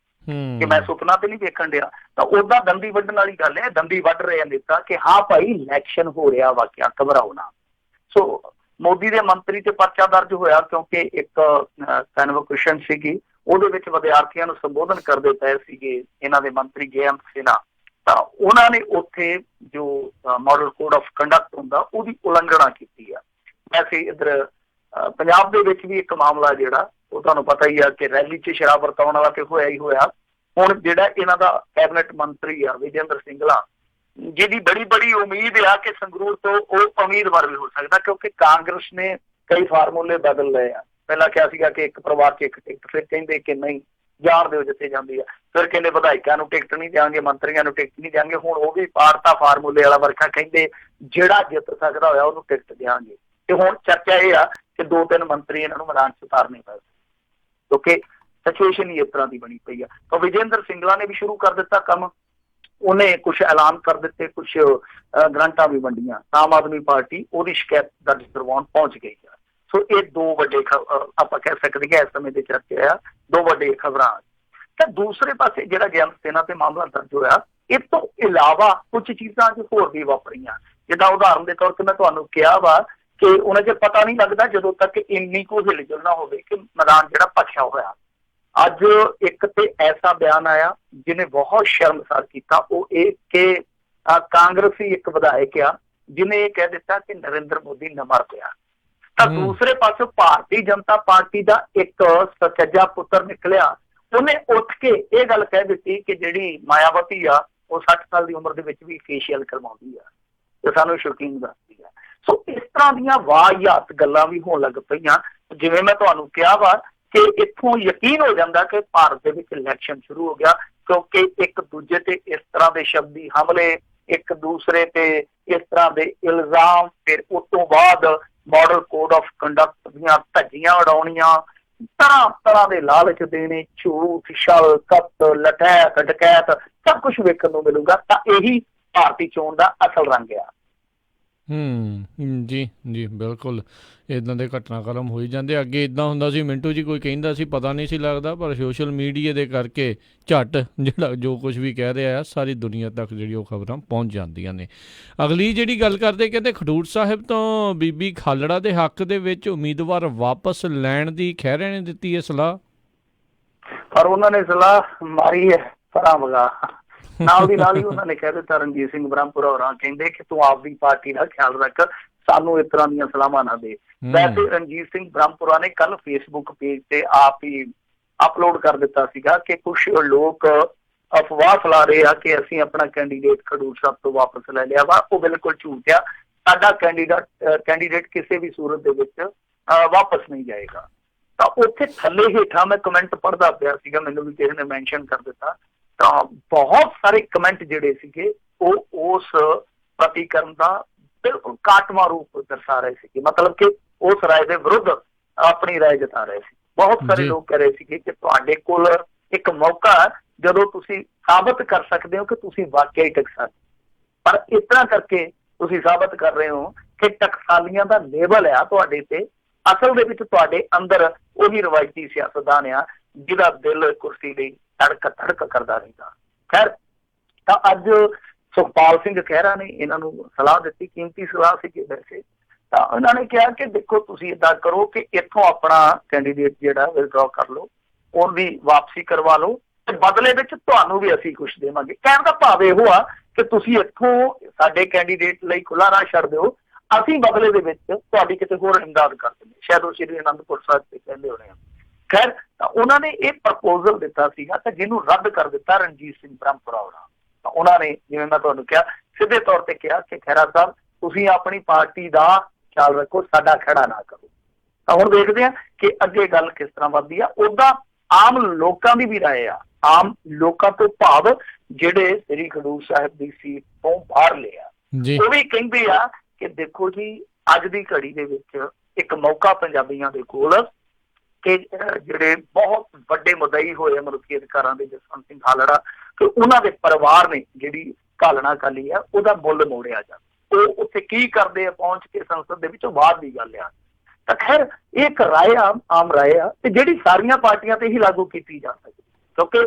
ਕਿ ਮੈਂ ਸੁਪਨਾ ਤੇ ਨਹੀਂ ਵੇਖਣ ਡਿਆ। ਤਾਂ ਓਦਾਂ ਦੰਦੀ ਵੱਢਣ ਵਾਲੀ ਗੱਲ ਹੈ, ਦੰਦੀ ਵੱਢ ਰਹੇ ਆ ਨੇਤਾ ਕਿ ਹਾਂ ਭਾਈ ਇਲੈਕਸ਼ਨ ਹੋ ਰਿਹਾ, ਵਾਕਿਆ ਘਬਰਾਓ ਨਾ। ਸੋ ਮੋਦੀ ਦੇ ਮੰਤਰੀ ਤੇ ਪਰਚਾ ਦਰਜ ਹੋਇਆ ਕਿਉਂਕਿ ਇੱਕ ਕਨਵੋਕੇਸ਼ਨ ਸੀਗੀ, ਉਹਦੇ ਵਿੱਚ ਵਿਦਿਆਰਥੀਆਂ ਨੂੰ ਸੰਬੋਧਨ ਕਰਦੇ ਪਏ ਸੀਗੇ ਇਹਨਾਂ ਦੇ ਮੰਤਰੀ ਜੈਅੰਤ ਸਿਨਹਾ। ਤਾਂ ਉਹਨਾਂ ਨੇ ਉੱਥੇ ਜੋ ਮਾਡਲ ਕੋਡ ਆਫ ਕੰਡਕਟ ਹੁੰਦਾ ਉਹਦੀ ਉਲੰਘਣਾ ਕੀਤੀ ਆ। ਵੈਸੇ ਇੱਧਰ ਪੰਜਾਬ ਦੇ ਵਿੱਚ ਵੀ ਇੱਕ ਮਾਮਲਾ ਜਿਹੜਾ ਉਹ ਤੁਹਾਨੂੰ ਪਤਾ ਹੀ ਆ ਕਿ ਰੈਲੀ 'ਚ ਸ਼ਰਾਬ ਵਰਤਾਉਣ ਵਾਲਾ ਤੇ ਹੋਇਆ ਹੀ ਹੋਇਆ। ਹੁਣ ਜਿਹੜਾ ਇਹਨਾਂ ਦਾ ਕੈਬਨਿਟ ਮੰਤਰੀ ਆ ਵਿਜੇਂਦਰ ਸਿੰਗਲਾ, ਜਿਹਦੀ ਬੜੀ ਉਮੀਦ ਆ ਕਿ ਸੰਗਰੂਰ ਤੋਂ ਉਹ ਉਮੀਦਵਾਰ ਵੀ ਹੋ ਸਕਦਾ, ਕਿਉਂਕਿ ਕਾਂਗਰਸ ਨੇ ਕਈ ਫਾਰਮੂਲੇ ਬਦਲ ਲਏ ਆ। ਪਹਿਲਾਂ ਕਿਹਾ ਸੀਗਾ ਕਿ ਇੱਕ ਪਰਿਵਾਰ 'ਚ ਇੱਕ ਟਿਕਟ, ਫਿਰ ਕਹਿੰਦੇ ਕਿ ਨਹੀਂ ਜਾਣ ਦਿਓ ਜਿੱਥੇ ਜਾਂਦੀ ਆ, ਫਿਰ ਕਹਿੰਦੇ ਵਿਧਾਇਕਾਂ ਨੂੰ ਟਿਕਟ ਨਹੀਂ ਦਿਆਂਗੇ, ਮੰਤਰੀਆਂ ਨੂੰ ਟਿਕਟ ਨਹੀਂ ਦਿਆਂਗੇ। ਹੁਣ ਉਹ ਵੀ ਪਾੜਤਾ ਫਾਰਮੂਲੇ ਵਾਲਾ ਵਰਖਾ, ਕਹਿੰਦੇ ਜਿਹੜਾ ਜਿੱਤ ਸਕਦਾ ਹੋਇਆ ਉਹਨੂੰ ਟਿਕਟ ਦਿਆਂਗੇ। ਤੇ ਹੁਣ ਚਰਚਾ ਇਹ ਆ ਕਿ 2-3 ਮੰਤਰੀ ਇਹਨਾਂ ਨੂੰ ਮੈਦਾਨ 'ਚ ਉਤਾਰਨੇ ਪਏ ਕਿਉਂਕਿ ਸਿਚੁਏਸ਼ਨ ਹੀ ਇਸ ਤਰ੍ਹਾਂ ਦੀ ਬਣੀ ਪਈ ਆ। ਤਾਂ ਵਿਜੇਂਦਰ ਸਿੰਗਲਾ ਨੇ ਵੀ ਸ਼ੁਰੂ ਕਰ ਦਿੱਤਾ ਕੰਮ। ਉਹਨੇ ਕੁਛ ਐਲਾਨ ਕਰ ਦਿੱਤੇ, ਕੁਛ ਗ੍ਰਾਂਟਾਂ ਵੀ ਵੰਡੀਆਂ। ਆਮ ਆਦਮੀ ਪਾਰਟੀ ਉਹਦੀ ਸ਼ਿਕਾਇਤ ਦਰਜ ਕਰਵਾਉਣ ਪਹੁੰਚ ਗਈ ਆ। ਸੋ ਇਹ 2 ਵੱਡੇ ਆਪਾਂ ਕਹਿ ਸਕਦੇ ਹਾਂ ਇਸ ਸਮੇਂ ਦੇ ਚਰਚੇ ਆ, 2 ਵੱਡੇ ਖਬਰਾਂ। ਤਾਂ ਦੂਸਰੇ ਪਾਸੇ ਜਿਹੜਾ ਜੈਅੰਤ ਸਿਨਹਾ ਤੇ ਮਾਮਲਾ ਦਰਜ ਹੋਇਆ, ਇਹ ਤੋਂ ਇਲਾਵਾ ਕੁਝ ਚੀਜ਼ਾਂ ਹੋਰ ਵੀ ਵਾਪਰੀਆਂ। ਜਿੱਦਾਂ ਉਦਾਹਰਨ ਦੇ ਤੌਰ ਤੇ ਮੈਂ ਤੁਹਾਨੂੰ ਕਿਹਾ ਵਾ ਕਿ ਉਹਨਾਂ 'ਚ ਪਤਾ ਨਹੀਂ ਲੱਗਦਾ ਜਦੋਂ ਤੱਕ ਇੰਨੀ ਕੁ ਹਿਲਜੁਲ ਨਾ ਹੋਵੇ ਕਿ ਮੈਦਾਨ ਜਿਹੜਾ ਭਖਿਆ ਹੋਇਆ। ਅੱਜ ਇੱਕ ਤੇ ਐਸਾ ਬਿਆਨ ਆਇਆ ਜਿਹਨੇ ਬਹੁਤ ਸ਼ਰਮਸਾਰ ਕੀਤਾ, ਉਹ ਇਹ ਕਿ ਕਾਂਗਰਸੀ ਇੱਕ ਵਿਧਾਇਕ ਆ ਜਿਹਨੇ ਇਹ ਕਹਿ ਦਿੱਤਾ ਕਿ ਨਰਿੰਦਰ ਮੋਦੀ ਨਮਰ ਪਿਆ। ਤਾਂ ਦੂਸਰੇ ਪਾਸੇ ਭਾਰਤੀ ਜਨਤਾ ਪਾਰਟੀ ਦਾ ਇੱਕ ਸਚੱਜਾ ਪੁੱਤਰ ਨਿਕਲਿਆ, ਉਹਨੇ ਉੱਠ ਕੇ ਇਹ ਗੱਲ ਕਹਿ ਦਿੱਤੀ ਕਿ ਜਿਹੜੀ ਮਾਇਆਵਤੀ ਆ ਉਹ 60 ਸਾਲ ਦੀ ਉਮਰ ਦੇ ਵਿੱਚ ਵੀ ਫੇਸ਼ੀਅਲ ਕਰਵਾਉਂਦੀ ਆ ਤੇ ਸਾਨੂੰ ਸ਼ੌਕੀਨ ਦੱਸਦੀ ਆ। ਸੋ ਇਸ ਤਰ੍ਹਾਂ ਦੀਆਂ ਵਾਹਿਯਾਤ ਗੱਲਾਂ ਵੀ ਹੋਣ ਲੱਗ ਪਈਆਂ। ਜਿਵੇਂ ਮੈਂ ਤੁਹਾਨੂੰ ਕਿਹਾ ਵਾ ਕਿ ਇੱਥੋਂ ਯਕੀਨ ਹੋ ਜਾਂਦਾ ਕਿ ਭਾਰਤ ਦੇ ਵਿੱਚ ਇਲੈਕਸ਼ਨ ਸ਼ੁਰੂ ਹੋ ਗਿਆ, ਕਿਉਂਕਿ ਇੱਕ ਦੂਜੇ ਤੇ ਇਸ ਤਰ੍ਹਾਂ ਦੇ ਸ਼ਬਦੀ ਹਮਲੇ, ਇੱਕ ਦੂਸਰੇ ਤੇ ਇਸ ਤਰ੍ਹਾਂ ਦੇ ਇਲਜ਼ਾਮ, ਫਿਰ ਉਸ ਤੋਂ ਬਾਅਦ ਮਾਡਲ ਕੋਡ ਆਫ ਕੰਡਕਟ ਦੀਆਂ ਧੱਜੀਆਂ ਉਡਾਉਣੀਆਂ, ਤਰ੍ਹਾਂ ਤਰ੍ਹਾਂ ਦੇ ਲਾਲਚ ਦੇਣੇ, ਝੂਠ, ਛਲ, ਕਪਟ, ਲਟੈਤ, ਡਕੈਤ, ਸਭ ਕੁਝ ਵੇਖਣ ਨੂੰ ਮਿਲੂਗਾ। ਤਾਂ ਇਹੀ ਭਾਰਤੀ ਚੋਣ ਦਾ ਅਸਲ ਰੰਗ ਆ। ਜੀ ਜੀ ਬਿਲਕੁਲ, ਇੱਦਾਂ ਦੇ ਘਟਨਾਕ੍ਰਮ ਹੋਈ ਜਾਂਦੇ। ਅੱਗੇ ਇੱਦਾਂ ਹੁੰਦਾ ਸੀ ਮਿੰਟੂ ਜੀ, ਕੋਈ ਕਹਿੰਦਾ ਸੀ ਪਤਾ ਨਹੀਂ ਸੀ ਲੱਗਦਾ, ਪਰ ਸੋਸ਼ਲ ਮੀਡੀਆ ਦੇ ਕਰਕੇ ਝੱਟ ਜਿਹੜਾ ਜੋ ਕੁਝ ਵੀ ਕਹਿ ਰਿਹਾ ਆ ਸਾਰੀ ਦੁਨੀਆ ਤੱਕ ਜਿਹੜੀ ਉਹ ਖਬਰਾਂ ਪਹੁੰਚ ਜਾਂਦੀਆਂ ਨੇ। ਅਗਲੀ ਜਿਹੜੀ ਗੱਲ ਕਰਦੇ, ਕਹਿੰਦੇ ਖਡੂਰ ਸਾਹਿਬ ਤੋਂ ਬੀਬੀ ਖਾਲੜਾ ਦੇ ਹੱਕ ਦੇ ਵਿੱਚ ਉਮੀਦਵਾਰ ਵਾਪਸ ਲੈਣ ਦੀ ਖਹਿਰੇ ਨੇ ਦਿੱਤੀ ਹੈ ਸਲਾਹ, ਪਰ ਉਹਨਾਂ ਨੇ ਸਲਾਹ ਮਾਰੀ ਹੈ ਪਰਾਂ ਵਗਾ। ਨਾਲ ਦੀ ਨਾਲ ਹੀ ਉਹਨਾਂ ਨੇ ਕਹਿ ਦਿੱਤਾ, ਰਣਜੀਤ ਸਿੰਘ ਬ੍ਰਹਮਪੁਰਾ ਹੋਰਾਂ ਕਹਿੰਦੇ ਕਿ ਤੂੰ ਆਪਦੀ ਪਾਰਟੀ ਦਾ ਖਿਆਲ ਰੱਖ, ਸਾਨੂੰ ਇਸ ਤਰ੍ਹਾਂ ਦੀਆਂ ਸਲਾਹਾਂ ਨਾ ਦੇ। ਵੈਸੇ ਰਣਜੀਤ ਸਿੰਘ ਬ੍ਰਹਮਪੁਰਾ ਨੇ ਕੱਲ ਫੇਸਬੁੱਕ ਪੇਜ ਤੇ ਆਪ ਹੀ ਅਪਲੋਡ ਕਰ ਦਿੱਤਾ ਸੀਗਾ ਕਿ ਕੁਛ ਲੋਕ ਅਫਵਾਹ ਫੈਲਾ ਰਹੇ ਆ ਕਿ ਅਸੀਂ ਆਪਣਾ ਕੈਂਡੀਡੇਟ ਖਡੂਰ ਸਾਹਿਬ ਤੋਂ ਵਾਪਸ ਲੈ ਲਿਆ ਵਾ। ਉਹ ਬਿਲਕੁਲ ਝੂਠ ਆ। ਸਾਡਾ ਕੈਂਡੀਡੇਟ ਕਿਸੇ ਵੀ ਸੂਰਤ ਦੇ ਵਿੱਚ ਵਾਪਸ ਨਹੀਂ ਜਾਏਗਾ। ਤਾਂ ਉੱਥੇ ਥੱਲੇ ਹੇਠਾਂ ਮੈਂ ਕਮੈਂਟ ਪੜ੍ਹਦਾ ਪਿਆ ਸੀਗਾ, ਮੈਨੂੰ ਵੀ ਕਿਸੇ ਨੇ ਮੈਂਸ਼ਨ ਕਰ ਦਿੱਤਾ, ਤਾਂ ਬਹੁਤ ਸਾਰੇ ਕਮੈਂਟ ਜਿਹੜੇ ਸੀਗੇ ਉਹ ਉਸ ਪ੍ਰਤੀਕਰਮ ਦਾ ਬਿਲਕੁਲ ਕਾਟਵਾਂ ਰੂਪ ਦਰਸਾ ਰਹੇ ਸੀਗੇ, ਮਤਲਬ ਕਿ ਉਸ ਰਾਏ ਦੇ ਵਿਰੁੱਧ ਆਪਣੀ ਰਾਏ ਜਤਾ ਰਹੇ ਸੀ। ਬਹੁਤ ਸਾਰੇ ਲੋਕ ਕਹਿ ਰਹੇ ਸੀਗੇ ਕਿ ਤੁਹਾਡੇ ਕੋਲ ਇੱਕ ਮੌਕਾ ਜਦੋਂ ਤੁਸੀਂ ਸਾਬਤ ਕਰ ਸਕਦੇ ਹੋ ਕਿ ਤੁਸੀਂ ਵਾਕਿਆ ਹੀ ਟਕਸਾਲੀ, ਪਰ ਇਸ ਤਰ੍ਹਾਂ ਕਰਕੇ ਤੁਸੀਂ ਸਾਬਤ ਕਰ ਰਹੇ ਹੋ ਕਿ ਟਕਸਾਲੀਆਂ ਦਾ ਲੇਬਲ ਆ ਤੁਹਾਡੇ ਤੇ। ਅਸਲ ਦੇ ਵਿੱਚ ਤੁਹਾਡੇ ਅੰਦਰ ਉਹੀ ਰਵਾਇਤੀ ਸਿਆਸਤਦਾਨ ਆ ਜਿਹਦਾ ਦਿਲ ਕੁਰਸੀ ਲਈ ਧੜਕ ਧੜਕ ਕਰਦਾ ਰਹਿੰਦਾ। ਖੈਰ, ਤਾਂ ਅੱਜ ਸੁਖਪਾਲ ਸਿੰਘ ਖਹਿਰਾ ਨੇ ਇਹਨਾਂ ਨੂੰ ਸਲਾਹ ਦਿੱਤੀ, ਕੀਮਤੀ ਸਲਾਹ ਸੀ ਵੈਸੇ। ਤਾਂ ਉਹਨਾਂ ਨੇ ਕਿਹਾ ਕਿ ਦੇਖੋ ਤੁਸੀਂ ਏਦਾਂ ਕਰੋ ਕਿ ਇੱਥੋਂ ਆਪਣਾ ਕੈਂਡੀਡੇਟ ਜਿਹੜਾ ਵਿਦਡਰਾ ਕਰ ਲਓ, ਉਹਦੀ ਵਾਪਸੀ ਕਰਵਾ ਲਓ, ਤੇ ਬਦਲੇ ਵਿੱਚ ਤੁਹਾਨੂੰ ਵੀ ਅਸੀਂ ਕੁਛ ਦੇਵਾਂਗੇ। ਕਹਿਣ ਦਾ ਭਾਵ ਇਹੋ ਆ ਕਿ ਤੁਸੀਂ ਇੱਥੋਂ ਸਾਡੇ ਕੈਂਡੀਡੇਟ ਲਈ ਖੁੱਲਾ ਰਾਹ ਛੱਡ ਦਿਓ, ਅਸੀਂ ਬਦਲੇ ਦੇ ਵਿੱਚ ਤੁਹਾਡੀ ਕਿਤੇ ਹੋਰ ਇਮਦਾਦ ਕਰ ਦਿੰਦੇ। ਸ਼ਾਇਦ ਉਹ ਸ਼੍ਰੀ ਅਨੰਦਪੁਰ ਸਾਹਿਬ ਤੇ ਕਹਿੰਦੇ ਹੋਣੇ ਆ। ਖੈਰ, ਤਾਂ ਉਹਨਾਂ ਨੇ ਇਹ ਪ੍ਰਪੋਜ਼ਲ ਦਿੱਤਾ ਸੀਗਾ ਤੇ ਜਿਹਨੂੰ ਰੱਦ ਕਰ ਦਿੱਤਾ ਰਣਜੀਤ ਸਿੰਘ ਬ੍ਰਹਮਪੁਰਾ ਹੋਣਾ। ਤਾਂ ਉਹਨਾਂ ਨੇ, ਜਿਵੇਂ ਮੈਂ ਤੁਹਾਨੂੰ ਕਿਹਾ, ਸਿੱਧੇ ਤੌਰ ਤੇ ਕਿਹਾ ਕਿ ਖਹਿਰਾ ਸਾਹਿਬ ਤੁਸੀਂ ਆਪਣੀ ਪਾਰਟੀ ਦਾ ਖਿਆਲ ਰੱਖੋ, ਸਾਡਾ ਖੜਾ ਨਾ ਕਰੋ। ਤਾਂ ਹੁਣ ਦੇਖਦੇ ਆ ਕਿ ਅੱਗੇ ਗੱਲ ਕਿਸ ਤਰ੍ਹਾਂ ਵੱਧਦੀ ਆ। ਉਹਦਾ ਆਮ ਲੋਕਾਂ ਦੀ ਵੀ ਰਾਏ ਆ, ਆਮ ਲੋਕਾਂ ਤੋਂ ਭਾਵ ਜਿਹੜੇ ਸ੍ਰੀ ਖਡੂਰ ਸਾਹਿਬ ਦੀ ਸੀਟ ਤੋਂ ਬਾਹਰ ਲਿਆ, ਉਹ ਵੀ ਕਹਿੰਦੇ ਆ ਕਿ ਦੇਖੋ ਜੀ, ਅੱਜ ਦੀ ਘੜੀ ਦੇ ਵਿੱਚ ਇੱਕ ਮੌਕਾ ਪੰਜਾਬੀਆਂ ਦੇ ਕੋਲ ਕਿ ਜਿਹੜੇ ਬਹੁਤ ਵੱਡੇ ਮੁਦਈ ਹੋਏ ਮਨੁੱਖੀ ਅਧਿਕਾਰਾਂ ਦੇ, ਜਸਵੰਤ ਸਿੰਘ ਖਾਲੜਾ, ਕਿ ਉਹਨਾਂ ਦੇ ਪਰਿਵਾਰ ਨੇ ਜਿਹੜੀ ਘਾਲਣਾ ਕਾਲੀ ਆ ਉਹਦਾ ਮੁੱਲ ਮੋੜਿਆ ਜਾਵੇ। ਉਹ ਉੱਥੇ ਕੀ ਕਰਦੇ ਆ ਪਹੁੰਚ ਕੇ ਸੰਸਦ ਦੇ ਵਿੱਚ, ਉਹ ਬਾਅਦ ਦੀ ਗੱਲ ਆ। ਤਾਂ ਖੈਰ, ਇਹ ਇੱਕ ਰਾਏ ਆਮ ਰਾਏ ਆ ਤੇ ਜਿਹੜੀ ਸਾਰੀਆਂ ਪਾਰਟੀਆਂ ਤੇ ਹੀ ਲਾਗੂ ਕੀਤੀ ਜਾ ਸਕਦੀ, ਕਿਉਂਕਿ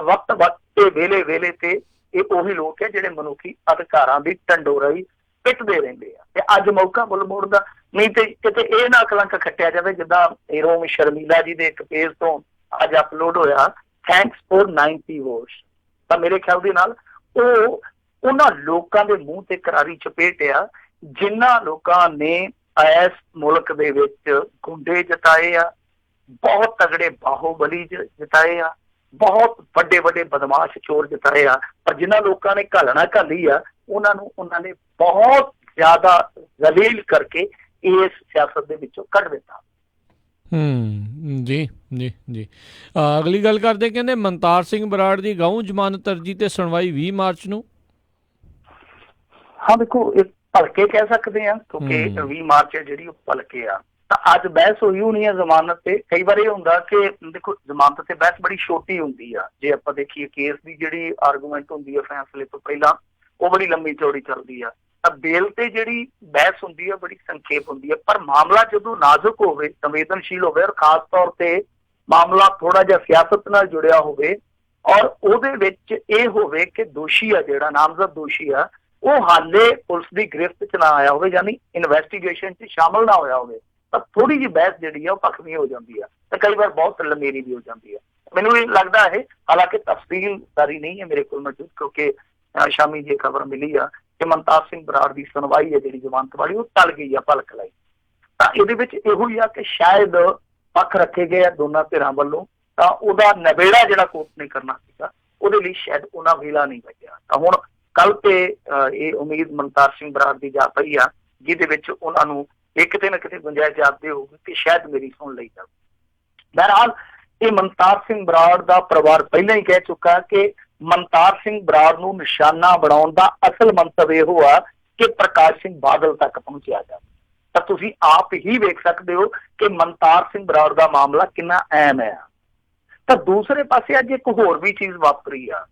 ਵਕਤ ਤੇ ਵੇਲੇ ਤੇ ਇਹ ਉਹੀ ਲੋਕ ਹੈ ਜਿਹੜੇ ਮਨੁੱਖੀ ਅਧਿਕਾਰਾਂ ਦੀ ਢੰਡੋਰਾਈ ਪਿੱਟਦੇ ਰਹਿੰਦੇ ਆ। ਤੇ ਅੱਜ ਮੌਕਾ ਮੁੱਲ ਮੋੜਦਾ, ਨਹੀਂ ਤੇ ਕਿਤੇ ਇਹ ਨਾ ਕਲੰਕ ਖੱਟਿਆ ਜਾਵੇ ਜਿੱਦਾਂ ਏਰੋਮ ਸ਼ਰਮੀਲਾ ਜੀ ਦੇ ਇੱਕ ਪੇਜ ਤੋਂ ਅੱਜ ਅਪਲੋਡ ਹੋਇਆ, ਥੈਂਕਸ ਫॉर 90 ਵੋਟਸ। ਤਾਂ ਮੇਰੇ ਖਿਆਲ ਦੇ ਨਾਲ ਉਹ ਉਹਨਾਂ ਲੋਕਾਂ ਦੇ ਮੂੰਹ ਤੇ ਕਰਾਰੀ ਚਪੇਟ ਆ ਜਿਨ੍ਹਾਂ ਲੋਕਾਂ ਨੇ ਇਸ ਮੁਲਕ ਦੇ ਵਿੱਚ ਗੁੰਡੇ ਜਿਤਾਏ ਆ, ਬਹੁਤ ਤਗੜੇ ਬਾਹੂਬਲੀ ਜਿਤਾਏ ਆ, ਬਹੁਤ ਵੱਡੇ ਵੱਡੇ ਬਦਮਾਸ਼ ਚੋਰ ਜਿਤਾਏ ਆ, ਪਰ ਜਿਨ੍ਹਾਂ ਲੋਕਾਂ ਨੇ ਘਾਲਣਾ ਘਾਲੀ ਆ ਉਹਨਾਂ ਨੇ ਬਹੁਤ ਜ਼ਿਆਦਾ ਜ਼ਲੀਲ ਕਰਕੇ ਇਸ ਸਿਆਸਤ ਦੇ ਵਿੱਚੋਂ ਕੱਢ ਦਿੱਤਾ। ਜੀ ਜੀ ਜੀ ਅਗਲੀ ਗੱਲ ਕਰਦੇ, ਕਹਿੰਦੇ ਮਨਤਾਰ ਸਿੰਘ ਬਰਾੜ ਦੀ ਗਊ ਜ਼ਮਾਨਤ ਅਰਜੀ ਤੇ ਸੁਣਵਾਈ 20 ਮਾਰਚ ਨੂੰ। ਹਾਂ, ਦੇਖੋ, ਇਹ ਭਲਕੇ ਕਹਿ ਸਕਦੇ ਆ ਕਿਉਂਕਿ 20 ਮਾਰਚ ਹੈ ਜਿਹੜੀ ਉਹ ਭਲਕੇ ਆ। ਤਾਂ ਅੱਜ ਬਹਿਸ ਹੋਈ ਹੋਣੀ ਹੈ ਜ਼ਮਾਨਤ ਤੇ। ਕਈ ਵਾਰ ਇਹ ਹੁੰਦਾ ਕਿ ਦੇਖੋ, ਜ਼ਮਾਨਤ ਤੇ ਬਹਿਸ ਬੜੀ ਛੋਟੀ ਹੁੰਦੀ ਆ। ਜੇ ਆਪਾਂ ਦੇਖੀਏ ਕੇਸ ਦੀ ਜਿਹੜੀ ਆਰਗੂਮੈਂਟ ਹੁੰਦੀ ਹੈ ਫੈਸਲੇ ਤੋਂ ਪਹਿਲਾਂ, ਉਹ ਬੜੀ ਲੰਮੀ ਚੌੜੀ ਚੱਲਦੀ ਆ। ਤਾਂ ਬੇਲ ਤੇ ਜਿਹੜੀ ਬਹਿਸ ਹੁੰਦੀ ਹੈ ਬੜੀ ਸੰਖੇਪ ਹੁੰਦੀ ਹੈ। ਪਰ ਮਾਮਲਾ ਜਦੋਂ ਨਾਜ਼ੁਕ ਹੋਵੇ, ਸੰਵੇਦਨਸ਼ੀਲ ਹੋਵੇ, ਔਰ ਖਾਸ ਤੌਰ ਤੇ ਮਾਮਲਾ ਥੋੜਾ ਜਿਹਾ ਸਿਆਸਤ ਨਾਲ ਜੁੜਿਆ ਹੋਵੇ, ਔਰ ਉਹਦੇ ਵਿੱਚ ਇਹ ਹੋਵੇ ਕਿ ਦੋਸ਼ੀ ਆ, ਜਿਹੜਾ ਨਾਮਜ਼ਦ ਦੋਸ਼ੀ ਆ, ਉਹ ਹਾਲੇ ਪੁਲਿਸ ਦੀ ਗ੍ਰਿਫਤ 'ਚ ਨਾ ਆਇਆ ਹੋਵੇ, ਯਾਨੀ ਇਨਵੈਸਟੀਗੇਸ਼ਨ 'ਚ ਸ਼ਾਮਲ ਨਾ ਹੋਇਆ ਹੋਵੇ, ਤਾਂ ਥੋੜੀ ਜਿਹੀ ਬਹਿਸ ਜਿਹੜੀ ਆ ਉਹ ਭਖਵੀਂ ਹੋ ਜਾਂਦੀ ਆ ਤੇ ਕਈ ਵਾਰ ਬਹੁਤ ਲੰਮੇਰੀ ਵੀ ਹੋ ਜਾਂਦੀ ਆ। ਮੈਨੂੰ ਇਹ ਲੱਗਦਾ ਹੈ, ਹਾਲਾਂਕਿ ਤਫਸੀਲਦਾਰੀ ਨਹੀਂ ਹੈ ਮੇਰੇ ਕੋਲ ਮੌਜੂਦ, ਕਿਉਂਕਿ ਸ਼ਾਮੀ ਜੇ ਖਬਰ ਮਿਲੀ ਆ ਕਿ ਮਨਤਾਰ ਸਿੰਘ ਬਰਾੜ ਦੀ ਸੁਣਵਾਈ ਹੈ ਜਿਹੜੀ ਜ਼ਮਾਨਤ ਵਾਲੀ ਉਹ ਟਲ ਗਈ ਆ ਭਲਕ ਲਈ। ਤਾਂ ਇਹਦੇ ਵਿੱਚ ਇਹੋ ਹੀ ਆ ਕਿ ਸ਼ਾਇਦ ਪੱਖ ਰੱਖੇ ਗਏ ਆ ਦੋਨਾਂ ਧਿਰਾਂ ਵੱਲੋਂ, ਤਾਂ ਉਹਦਾ ਨਿਬੇੜਾ ਜਿਹੜਾ ਕੋਰਟ ਨੇ ਕਰਨਾ ਸੀਗਾ ਉਹਦੇ ਲਈ ਸ਼ਾਇਦ ਉਹਨਾਂ ਵੇਲਾ ਨਹੀਂ ਬਚਿਆ। ਤਾਂ ਹੁਣ ਕੱਲ ਤੇ ਇਹ ਉਮੀਦ ਮਨਤਾਰ ਸਿੰਘ ਬਰਾੜ ਦੀ ਜਾ ਪਈ ਆ, ਜਿਹਦੇ ਵਿੱਚ ਉਹਨਾਂ ਨੂੰ ਇਹ ਕਿਤੇ ਨਾ ਕਿਤੇ ਗੁੰਜਾਇਸ਼ ਜਾਪਦੀ ਹੋਊਗੀ ਕਿ ਸ਼ਾਇਦ ਮੇਰੀ ਸੁਣ ਲਈ ਜਾਵੇ। ਬਹਰਹਾਲ ਇਹ ਮਨਤਾਰ ਸਿੰਘ ਬਰਾੜ ਦਾ ਪਰਿਵਾਰ ਪਹਿਲਾਂ ਹੀ ਕਹਿ ਚੁੱਕਾ ਕਿ ਮਨਤਾਰ ਸਿੰਘ ਬਰਾੜ ਨੂੰ ਨਿਸ਼ਾਨਾ ਬਣਾਉਣ ਦਾ ਅਸਲ ਮੰਤਵ ਇਹੋ ਆ ਕਿ ਪ੍ਰਕਾਸ਼ ਸਿੰਘ ਬਾਦਲ ਤੱਕ ਪਹੁੰਚਿਆ ਜਾਵੇ। ਤਾਂ ਤੁਸੀਂ ਆਪ ਹੀ ਵੇਖ ਸਕਦੇ ਹੋ ਕਿ ਮਨਤਾਰ ਸਿੰਘ ਬਰਾੜ ਦਾ ਮਾਮਲਾ ਕਿੰਨਾ ਅਹਿਮ ਹੈ। ਤਾਂ ਦੂਸਰੇ ਪਾਸੇ ਅੱਜ ਇੱਕ ਹੋਰ ਵੀ ਚੀਜ਼ ਵਾਪਰੀ ਆ।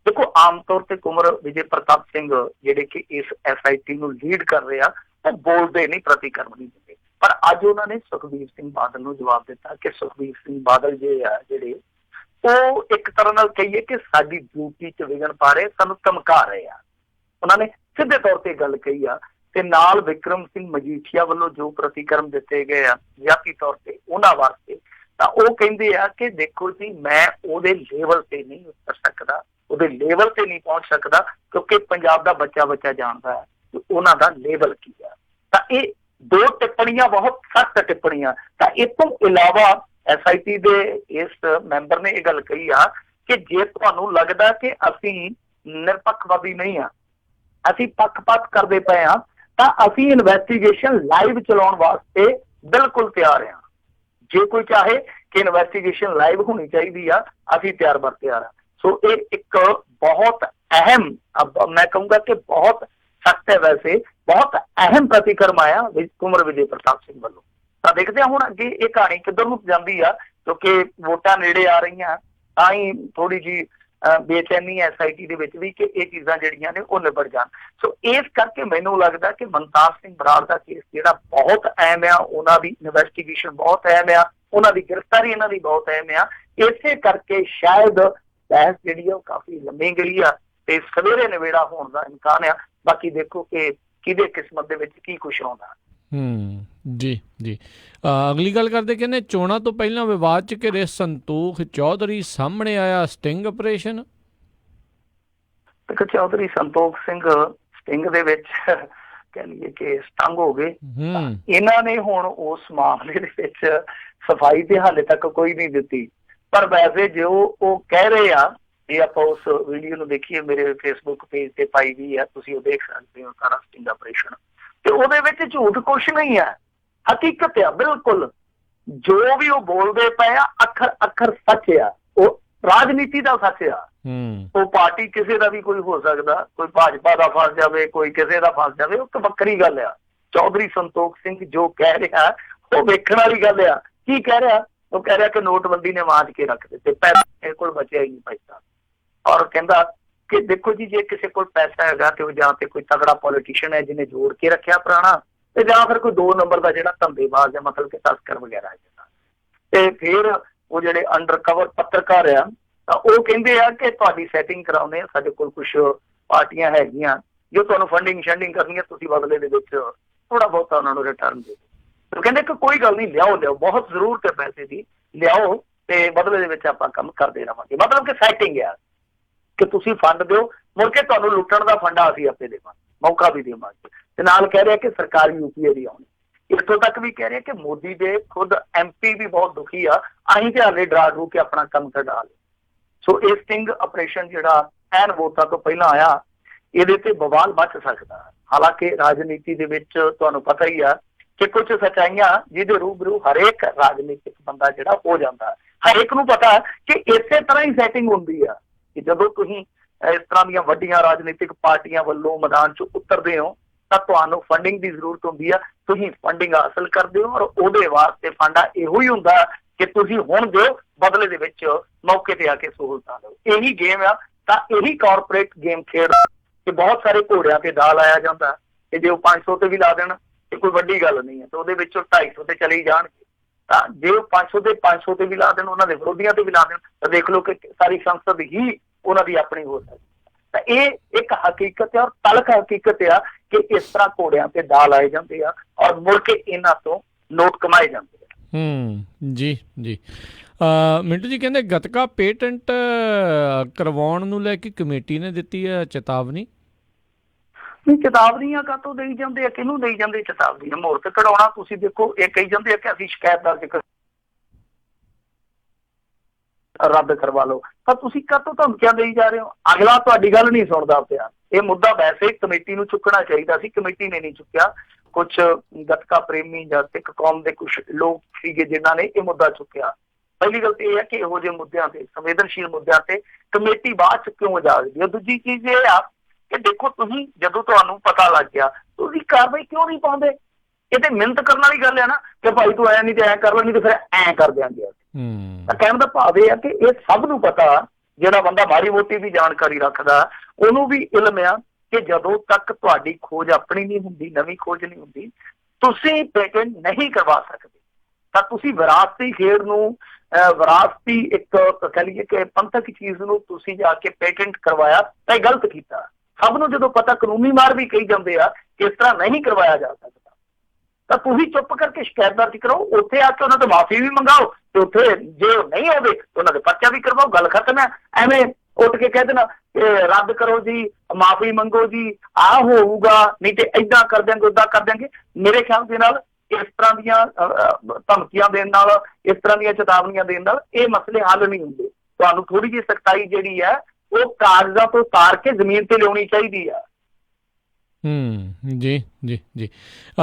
ਦੇਖੋ, ਆਮ ਤੌਰ ਤੇ ਕੁੰਵਰ ਵਿਜੇ ਪ੍ਰਤਾਪ ਸਿੰਘ ਜਿਹੜੇ ਕਿ ਇਸ SIT ਨੂੰ ਲੀਡ ਕਰ ਰਹੇ ਆ, ਉਹ ਬੋਲਦੇ ਨਹੀਂ, ਪ੍ਰਤੀਕਰਮ ਨਹੀਂ ਦਿੰਦੇ, ਪਰ ਅੱਜ ਉਹਨਾਂ ਨੇ ਸੁਖਬੀਰ ਸਿੰਘ ਬਾਦਲ ਨੂੰ ਜਵਾਬ ਦਿੱਤਾ ਕਿ ਸੁਖਬੀਰ ਸਿੰਘ ਬਾਦਲ ਜਿਹੜੇ ਉਹ ਇੱਕ ਤਰ੍ਹਾਂ ਨਾਲ ਕਹੀਏ ਕਿ ਸਾਡੀ ਡਿਊਟੀ 'ਚ ਵਿਘਨ ਪਾ ਰਹੇ, ਸਾਨੂੰ ਧਮਕਾ ਰਹੇ ਆ। ਉਹਨਾਂ ਨੇ ਸਿੱਧੇ ਤੌਰ ਤੇ ਗੱਲ ਕਹੀ ਆ। ਤੇ ਨਾਲ ਵਿਕਰਮ ਸਿੰਘ ਮਜੀਠੀਆ ਵੱਲੋਂ ਜੋ ਪ੍ਰਤੀਕਰਮ ਦਿੱਤੇ ਗਏ ਆ ਵਿਆਪੀ ਤੌਰ ਤੇ ਉਹਨਾਂ ਵਾਸਤੇ, ਤਾਂ ਉਹ ਕਹਿੰਦੇ ਆ ਕਿ ਦੇਖੋ ਜੀ, ਮੈਂ ਉਹਦੇ ਲੈਵਲ ਤੇ ਨਹੀਂ ਉਤਰ ਸਕਦਾ, ਉਹਦੇ ਲੈਵਲ ਤੇ ਨਹੀਂ ਪਹੁੰਚ ਸਕਦਾ, ਕਿਉਂਕਿ ਪੰਜਾਬ ਦਾ ਬੱਚਾ ਜਾਣਦਾ ਹੈ ਕਿ ਉਹਨਾਂ ਦਾ ਲੈਵਲ ਕੀ ਆ। ਤਾਂ ਇਹ ਦੋ ਟਿੱਪਣੀਆਂ ਬਹੁਤ ਸਖਤ ਟਿੱਪਣੀਆਂ। ਤਾਂ ਇਸ ਤੋਂ ਇਲਾਵਾ SIT ਦੇ ਇਸ ਮੈਂਬਰ ਨੇ ਇਹ ਗੱਲ ਕਹੀ ਆ ਕਿ ਜੇ ਤੁਹਾਨੂੰ ਲੱਗਦਾ ਕਿ ਅਸੀਂ ਨਿਰਪੱਖਵਾਦੀ ਨਹੀਂ ਆ, ਅਸੀਂ ਪੱਖਪਾਤ ਕਰਦੇ ਪਏ ਆ, ਤਾਂ ਅਸੀਂ ਇਨਵੈਸਟੀਗੇਸ਼ਨ ਲਾਈਵ ਚਲਾਉਣ ਵਾਸਤੇ ਬਿਲਕੁਲ ਤਿਆਰ ਆ। ਜੇ ਕੋਈ ਚਾਹੇ ਕਿ ਇਨਵੈਸਟੀਗੇਸ਼ਨ ਲਾਈਵ ਹੋਣੀ ਚਾਹੀਦੀ ਆ, ਅਸੀਂ ਤਿਆਰ ਬਰ ਤਿਆਰ ਆ। ਸੋ ਇਹ ਇੱਕ ਬਹੁਤ ਅਹਿਮ, ਮੈਂ ਕਹੂੰਗਾ ਕਿ ਬਹੁਤ ਸਖਤ ਹੈ, ਵੈਸੇ ਬਹੁਤ ਅਹਿਮ ਪ੍ਰਤੀਕਰਮ ਆਇਆ ਕੁੰਵਰ ਵਿਜੇ ਪ੍ਰਤਾਪ ਸਿੰਘ ਵੱਲੋਂ। ਤਾਂ ਦੇਖਦੇ ਹਾਂ ਹੁਣ ਅੱਗੇ ਇਹ ਕਹਾਣੀ ਕਿੱਧਰ ਨੂੰ ਜਾਂਦੀ ਆ, ਕਿਉਂਕਿ ਵੋਟਾਂ ਨੇੜੇ ਆ ਰਹੀਆਂ, ਤਾਂ ਹੀ ਥੋੜੀ ਜਿਹੀ ਬੇਚੈਨੀ SIT ਦੇ ਵਿੱਚ ਵੀ ਕਿ ਇਹ ਚੀਜ਼ਾਂ ਜਿਹੜੀਆਂ ਨੇ ਉਹ ਨਿਬੜ ਜਾਣ। ਸੋ ਇਸ ਕਰਕੇ ਮੈਨੂੰ ਲੱਗਦਾ ਕਿ ਮਨਤਾਰ ਸਿੰਘ ਬਰਾੜ ਦਾ ਕੇਸ ਜਿਹੜਾ ਬਹੁਤ ਅਹਿਮ ਆ, ਉਹਨਾਂ ਦੀ ਇਨਵੈਸਟੀਗੇਸ਼ਨ ਬਹੁਤ ਅਹਿਮ ਆ, ਉਹਨਾਂ ਦੀ ਗ੍ਰਿਫਤਾਰੀ ਇਹਨਾਂ ਦੀ ਬਹੁਤ ਅਹਿਮ ਆ। ਇਸੇ ਕਰਕੇ ਸ਼ਾਇਦ ਬਹਿਸ ਜਿਹੜੀ ਆ ਉਹ ਕਾਫੀ ਲੰਮੀ ਗਈ ਆ ਤੇ ਸਵੇਰੇ ਨਿਬੇੜਾ ਹੋਣ ਦਾ ਇਮਕਾਨ ਆ। ਬਾਕੀ ਦੇਖੋ ਕਿ ਕਿਹਦੇ ਕਿਸਮਤ ਦੇ ਵਿੱਚ ਕੀ ਕੁਛ ਆਉਂਦਾ। ਜੀ ਜੀ। ਅਗਲੀ ਗੱਲ ਕਰਦੇ, ਕਹਿੰਦੇ ਚੋਣਾਂ ਤੋਂ ਪਹਿਲਾਂ ਵਿਵਾਦ 'ਚ ਘਿਰੇ ਸੰਤੋਖ ਚੌਧਰੀ ਸਾਹਮਣੇ ਆਇਆ ਸਟਿੰਗ ਆਪਰੇਸ਼ਨ। ਦੇਖੋ, ਚੌਧਰੀ ਸੰਤੋਖ ਸਿੰਘ ਸਟਿੰਗ ਦੇ ਵਿੱਚ ਕਹਿ ਲਈਏ ਕਿ ਸਟੰਗ ਹੋ ਗਏ। ਇਹਨਾਂ ਨੇ ਹੁਣ ਉਸ ਮਾਮਲੇ ਦੇ ਵਿੱਚ ਸਫਾਈ ਤੇ ਹਾਲੇ ਤੱਕ ਕੋਈ ਨਹੀਂ ਦਿੱਤੀ, ਪਰ ਵੈਸੇ ਜੋ ਉਹ ਕਹਿ ਰਹੇ ਆ, ਇਹ ਆਪਾਂ ਉਸ ਵੀਡੀਓ ਨੂੰ ਦੇਖੀਏ, ਮੇਰੇ ਫੇਸਬੁੱਕ ਪੇਜ ਤੇ ਪਾਈ ਵੀ ਆ, ਤੁਸੀਂ ਉਹ ਦੇਖ ਸਕਦੇ ਹੋ ਸਾਰਾ ਸਟਿੰਗ ਆਪਰੇਸ਼ਨ। ਤੇ ਉਹਦੇ ਵਿੱਚ ਝੂਠ ਕੁਛ ਨਹੀਂ ਹੈ, ਹਕੀਕਤ ਆ ਬਿਲਕੁਲ। ਜੋ ਵੀ ਉਹ ਬੋਲਦੇ ਪਏ ਆ, ਅੱਖਰ ਅੱਖਰ ਸੱਚ ਆ, ਉਹ ਰਾਜਨੀਤੀ ਦਾ ਸੱਚ ਆ। ਉਹ ਪਾਰਟੀ ਕਿਸੇ ਦਾ ਵੀ ਕੋਈ ਹੋ ਸਕਦਾ, ਕੋਈ ਭਾਜਪਾ ਦਾ ਫਸ ਜਾਵੇ, ਕੋਈ ਕਿਸੇ ਦਾ ਫਸ ਜਾਵੇ, ਉਹ ਤਾਂ ਵੱਖਰੀ ਗੱਲ ਆ। ਚੌਧਰੀ ਸੰਤੋਖ ਸਿੰਘ ਜੋ ਕਹਿ ਰਿਹਾ ਉਹ ਵੇਖਣ ਵਾਲੀ ਗੱਲ ਆ। ਕੀ ਕਹਿ ਰਿਹਾ? ਉਹ ਕਹਿ ਰਿਹਾ ਕਿ ਨੋਟਬੰਦੀ ਨੇ ਮਾਂਜ ਕੇ ਰੱਖ ਦਿੱਤੇ, ਪੈਸਾ ਮੇਰੇ ਕੋਲ ਬਚਿਆ ਹੀ ਨਹੀਂ ਪੈਸਾ। ਔਰ ਕਹਿੰਦਾ ਕਿ ਦੇਖੋ ਜੀ, ਜੇ ਕਿਸੇ ਕੋਲ ਪੈਸਾ ਹੈਗਾ ਤੇ ਉਹ ਜਾਂ ਤੇ ਕੋਈ ਤਗੜਾ ਪੋਲੀਟੀਸ਼ੀਅਨ ਹੈ ਜਿਹਨੇ ਜੋੜ ਕੇ ਰੱਖਿਆ ਪੁਰਾਣਾ, ਤੇ ਜਾਂ ਫਿਰ ਕੋਈ 2 ਨੰਬਰ ਦਾ ਜਿਹੜਾ ਧੰਦੇਬਾਜ਼ ਹੈ, ਮਤਲਬ ਕਿ ਤਸਕਰ ਵਗੈਰਾ ਹੈ। ਤੇ ਫਿਰ ਉਹ ਜਿਹੜੇ ਅੰਡਰ ਕਵਰ ਪੱਤਰਕਾਰ ਆ, ਤਾਂ ਉਹ ਕਹਿੰਦੇ ਆ ਕਿ ਤੁਹਾਡੀ ਸੈਟਿੰਗ ਕਰਾਉਂਦੇ ਆ, ਸਾਡੇ ਕੋਲ ਕੁਛ ਪਾਰਟੀਆਂ ਹੈਗੀਆਂ ਜੋ ਤੁਹਾਨੂੰ ਫੰਡਿੰਗ ਕਰਨੀਆਂ, ਤੁਸੀਂ ਬਦਲੇ ਦੇ ਵਿੱਚ ਥੋੜਾ ਬਹੁਤਾ ਉਹਨਾਂ ਨੂੰ ਰਿਟਰਨ ਦੇ ਦਿਓ। ਕਹਿੰਦੇ ਕਿ ਕੋਈ ਗੱਲ ਨਹੀਂ, ਲਿਆਓ, ਬਹੁਤ ਜ਼ਰੂਰਤ ਹੈ ਪੈਸੇ ਦੀ, ਲਿਆਓ ਤੇ ਬਦਲੇ ਦੇ ਵਿੱਚ ਆਪਾਂ ਕੰਮ ਕਰਦੇ ਰਹਾਂਗੇ। ਮਤਲਬ ਕਿ ਸੈਟਿੰਗ ਆ ਕਿ ਤੁਸੀਂ ਫੰਡ ਦਿਓ, ਮੁੜ ਕੇ ਤੁਹਾਨੂੰ ਲੁੱਟਣ ਦਾ ਫੰਡਾ ਅਸੀਂ ਆਪੇ ਦੇਵਾਂਗੇ, ਮੌਕਾ ਵੀ ਦੇਵਾਂਗੇ। ਤੇ ਨਾਲ ਕਹਿ ਰਿਹਾ ਕਿ ਸਰਕਾਰ UPA ਦੀ ਆਉਣੀ। ਇੱਥੋਂ ਤੱਕ ਵੀ ਕਹਿ ਰਿਹਾ ਕਿ ਮੋਦੀ ਦੇ ਖੁਦ MP ਵੀ ਬਹੁਤ ਦੁਖੀ ਆ, ਅਸੀਂ ਤੇ ਹਾਲੇ ਡਰਾ ਡਰੂ ਕੇ ਆਪਣਾ ਕੰਮ ਕਢਾ ਲਏ। ਸੋ ਇਹ ਸਟਿੰਗ ਆਪਰੇਸ਼ਨ ਜਿਹੜਾ ਐਨ ਵੋਟਾਂ ਤੋਂ ਪਹਿਲਾਂ ਆਇਆ, ਇਹਦੇ ਤੇ ਬਵਾਲ ਮਚ ਸਕਦਾ। ਹਾਲਾਂਕਿ ਰਾਜਨੀਤੀ ਦੇ ਵਿੱਚ ਤੁਹਾਨੂੰ ਪਤਾ ਹੀ ਆ ਕਿ ਕੁਝ ਸੱਚਾਈਆਂ ਜਿਹਦੇ ਰੂਬਰੂ ਹਰੇਕ ਰਾਜਨੀਤਿਕ ਬੰਦਾ ਜਿਹੜਾ ਹੋ ਜਾਂਦਾ, ਹਰੇਕ ਨੂੰ ਪਤਾ ਕਿ ਇਸੇ ਤਰ੍ਹਾਂ ਹੀ ਸੈਟਿੰਗ ਹੁੰਦੀ ਆ ਕਿ ਜਦੋਂ ਤੁਸੀਂ ਇਸ ਤਰ੍ਹਾਂ ਦੀਆਂ ਵੱਡੀਆਂ ਰਾਜਨੀਤਿਕ ਪਾਰਟੀਆਂ ਵੱਲੋਂ ਮੈਦਾਨ 'ਚ ਉਤਰਦੇ ਹੋ ਤਾਂ ਤੁਹਾਨੂੰ ਫੰਡਿੰਗ ਦੀ ਜ਼ਰੂਰਤ ਹੁੰਦੀ ਆ। ਤੁਸੀਂ ਫੰਡਿੰਗ ਹਾਸਲ ਕਰਦੇ ਹੋ ਔਰ ਉਹਦੇ ਵਾਸਤੇ ਫੰਡਾ ਇਹੋ ਹੀ ਹੁੰਦਾ ਕਿ ਤੁਸੀਂ ਹੁਣ ਦਿਓ, ਬਦਲੇ ਦੇ ਵਿੱਚ ਮੌਕੇ ਤੇ ਆ ਕੇ ਸਹੂਲਤਾਂ ਲਓ। ਇਹੀ ਗੇਮ ਆ। ਤਾਂ ਇਹੀ ਕਾਰਪੋਰੇਟ ਗੇਮ ਖੇਡ ਕਿ ਬਹੁਤ ਸਾਰੇ ਘੋੜਿਆਂ ਤੇ ਦਾ ਲਾਇਆ ਜਾਂਦਾ ਕਿ ਜੇ ਉਹ 500 ਤੇ ਵੀ ਲਾ ਦੇਣ ਤੇ ਕੋਈ ਵੱਡੀ ਗੱਲ ਨਹੀਂ ਹੈ, ਤੇ ਉਹਦੇ ਵਿੱਚੋਂ 250 ਤੇ ਚਲੇ ਜਾਣਗੇ। ਤਾਂ ਜੇ ਉਹ 500 ਤੇ ਵੀ ਲਾ ਦੇਣ, ਉਹਨਾਂ ਦੇ ਵਿਰੋਧੀਆਂ ਤੇ ਵੀ ਲਾ ਦੇਣ, ਤਾਂ ਦੇਖ ਲਓ ਕਿ ਸਾਰੀ ਸੰਸਦ ਹੀ ਉਹਨਾਂ ਦੀ ਆਪਣੀ ਹੋ ਸਕਦੀ। ਤਾਂ ਇਹ ਇੱਕ ਹਕੀਕਤ ਹੈ ਔਰ ਤਲਖ ਹਕੀਕਤ ਆ ਕਿ ਇਸ ਤਰ੍ਹਾਂ ਘੋੜਿਆਂ ਤੇ ਦਾ ਲਾਏ ਜਾਂਦੇ ਆ ਔਰ ਮੁੜ ਕੇ ਇਹਨਾਂ ਤੋਂ ਨੋਟ ਕਮਾਏ ਜਾਂਦੇ ਆ। ਜੀ ਜੀ। ਮਿੰਟੂ ਜੀ ਕਹਿੰਦੇ ਗਤਕਾ ਪੇਟੈਂਟ ਕਰਵਾਉਣ ਨੂੰ ਲੈ ਕੇ ਕਮੇਟੀ ਨੇ ਦਿੱਤੀ ਹੈ ਚੇਤਾਵਨੀ। ਨਹੀਂ, ਚੇਤਾਵਨੀਆਂ ਕਾਹਤੋਂ ਦੇਈ ਜਾਂਦੇ ਆ, ਕਿਹਨੂੰ ਦੇਈ ਜਾਂਦੇ ਚੇਤਾਵਨੀਆਂ? ਮਹੂਰਤ ਕਢਾਉਣਾ ਤੁਸੀਂ ਦੇਖੋ, ਇਹ ਕਹੀ ਜਾਂਦੇ ਆ ਕਿ ਅਸੀਂ ਸ਼ਿਕਾਇਤ ਦਰਜ ਰੱਦ ਕਰਵਾ ਲਓ, ਤਾਂ ਤੁਸੀਂ ਕਾਹਤੋਂ ਧਮਕੀਆਂ ਦੇਈ ਜਾ ਰਹੇ ਹੋ? ਅਗਲਾ ਤੁਹਾਡੀ ਗੱਲ ਨਹੀਂ ਸੁਣਦਾ ਪਿਆ। ਇਹ ਮੁੱਦਾ ਵੈਸੇ ਕਮੇਟੀ ਨੂੰ ਚੁੱਕਣਾ ਚਾਹੀਦਾ ਸੀ, ਕਮੇਟੀ ਨੇ ਨਹੀਂ ਚੁੱਕਿਆ। ਕੁਛ ਗਤਕਾ ਪ੍ਰੇਮੀ ਜਾਂ ਸਿੱਖ ਕੌਮ ਦੇ ਕੁਛ ਲੋਕ ਸੀਗੇ ਜਿਨ੍ਹਾਂ ਨੇ ਇਹ ਮੁੱਦਾ ਚੁੱਕਿਆ। ਪਹਿਲੀ ਗੱਲ ਤਾਂ ਇਹ ਹੈ ਕਿ ਇਹੋ ਜਿਹੇ ਮੁੱਦਿਆਂ ਤੇ, ਸੰਵੇਦਨਸ਼ੀਲ ਮੁੱਦਿਆਂ ਤੇ ਕਮੇਟੀ ਬਾਅਦ ਚ ਕਿਉਂ ਜਾਗਦੀ ਹੈ। ਦੂਜੀ ਚੀਜ਼ ਇਹ ਆ ਕਿ ਦੇਖੋ, ਤੁਸੀਂ ਜਦੋਂ ਤੁਹਾਨੂੰ ਪਤਾ ਲੱਗ ਗਿਆ ਤੁਸੀਂ ਕਾਰਵਾਈ ਕਿਉਂ ਨਹੀਂ ਪਾਉਂਦੇ? ਇਹ ਤੇ ਮਿਹਨਤ ਕਰਨ ਵਾਲੀ ਗੱਲ ਹੈ ਨਾ, ਕਿ ਭਾਈ ਤੂੰ ਐ ਨਹੀਂ ਤੇ ਐ ਕਰ ਲੈ, ਨਹੀਂ ਤੇ ਫਿਰ ਐ ਕਰ ਦਿਆਂਗੇ। ਤਾਂ ਕਹਿਣ ਦਾ ਭਾਵ ਇਹ ਆ ਕਿ ਇਹ ਸਭ ਨੂੰ ਪਤਾ, ਜਿਹੜਾ ਬੰਦਾ ਮਾੜੀ ਮੋਟੀ ਵੀ ਜਾਣਕਾਰੀ ਰੱਖਦਾ ਉਹਨੂੰ ਵੀ ਇਲਮ ਆ ਕਿ ਜਦੋਂ ਤੱਕ ਤੁਹਾਡੀ ਖੋਜ ਆਪਣੀ ਨਹੀਂ ਹੁੰਦੀ, ਨਵੀਂ ਖੋਜ ਨਹੀਂ ਹੁੰਦੀ, ਤੁਸੀਂ ਪੇਟੈਂਟ ਨਹੀਂ ਕਰਵਾ ਸਕਦੇ। ਤਾਂ ਤੁਸੀਂ ਵਿਰਾਸਤੀ ਖੇਡ ਨੂੰ, ਵਿਰਾਸਤੀ ਇੱਕ ਕਹਿ ਲਈਏ ਕਿ ਪੰਥਕ ਚੀਜ਼ ਨੂੰ ਤੁਸੀਂ ਜਾ ਕੇ ਪੇਟੈਂਟ ਕਰਵਾਇਆ ਤਾਂ ਇਹ ਗਲਤ ਕੀਤਾ। ਸਭ ਨੂੰ ਜਦੋਂ ਪਤਾ, ਕਾਨੂੰਨੀ ਮਾਰ ਵੀ ਕਹੀ ਜਾਂਦੇ ਆ ਕਿ ਇਸ ਤਰ੍ਹਾਂ ਨਹੀਂ ਕਰਵਾਇਆ ਜਾ ਸਕਦਾ, ਤਾਂ ਤੁਸੀਂ ਚੁੱਪ ਕਰਕੇ ਸ਼ਿਕਾਇਤ ਦਰਜ ਕਰੋ। ਉੱਥੇ ਆ ਕੇ ਉਹਨਾਂ ਤੋਂ ਮਾਫੀ ਵੀ ਮੰਗਾਓ, ਤੇ ਉੱਥੇ ਜੇ ਨਹੀਂ ਆਉਂਦੇ ਉਹਨਾਂ ਦੇ ਪਰਚਾ ਵੀ ਕਰਵਾਓ, ਗੱਲ ਖਤਮ ਹੈ। ਐਵੇਂ ਉੱਠ ਕੇ ਕਹਿ ਦੇਣਾ ਕਿ ਰੱਦ ਕਰੋ ਜੀ, ਮਾਫੀ ਮੰਗੋ ਜੀ, ਆਹ ਹੋਊਗਾ, ਨਹੀਂ ਤੇ ਏਦਾਂ ਕਰ ਦਿਆਂਗੇ, ਓਦਾਂ ਕਰ ਦਿਆਂਗੇ। ਮੇਰੇ ਖਿਆਲ ਦੇ ਨਾਲ ਇਸ ਤਰ੍ਹਾਂ ਦੀਆਂ ਧਮਕੀਆਂ ਦੇਣ ਨਾਲ, ਇਸ ਤਰ੍ਹਾਂ ਦੀਆਂ ਚੇਤਾਵਨੀਆਂ ਦੇਣ ਨਾਲ ਇਹ ਮਸਲੇ ਹੱਲ ਨਹੀਂ ਹੁੰਦੇ। ਤੁਹਾਨੂੰ ਥੋੜੀ ਜਿਹੀ ਸਖਤਾਈ ਜਿਹੜੀ ਹੈ ਉਹ ਕਾਗਜ਼ਾਂ ਤੋਂ ਉਤਾਰ ਕੇ ਜ਼ਮੀਨ ਤੇ ਲਿਆਉਣੀ ਚਾਹੀਦੀ ਆ। ਜੀ ਜੀ ਜੀ।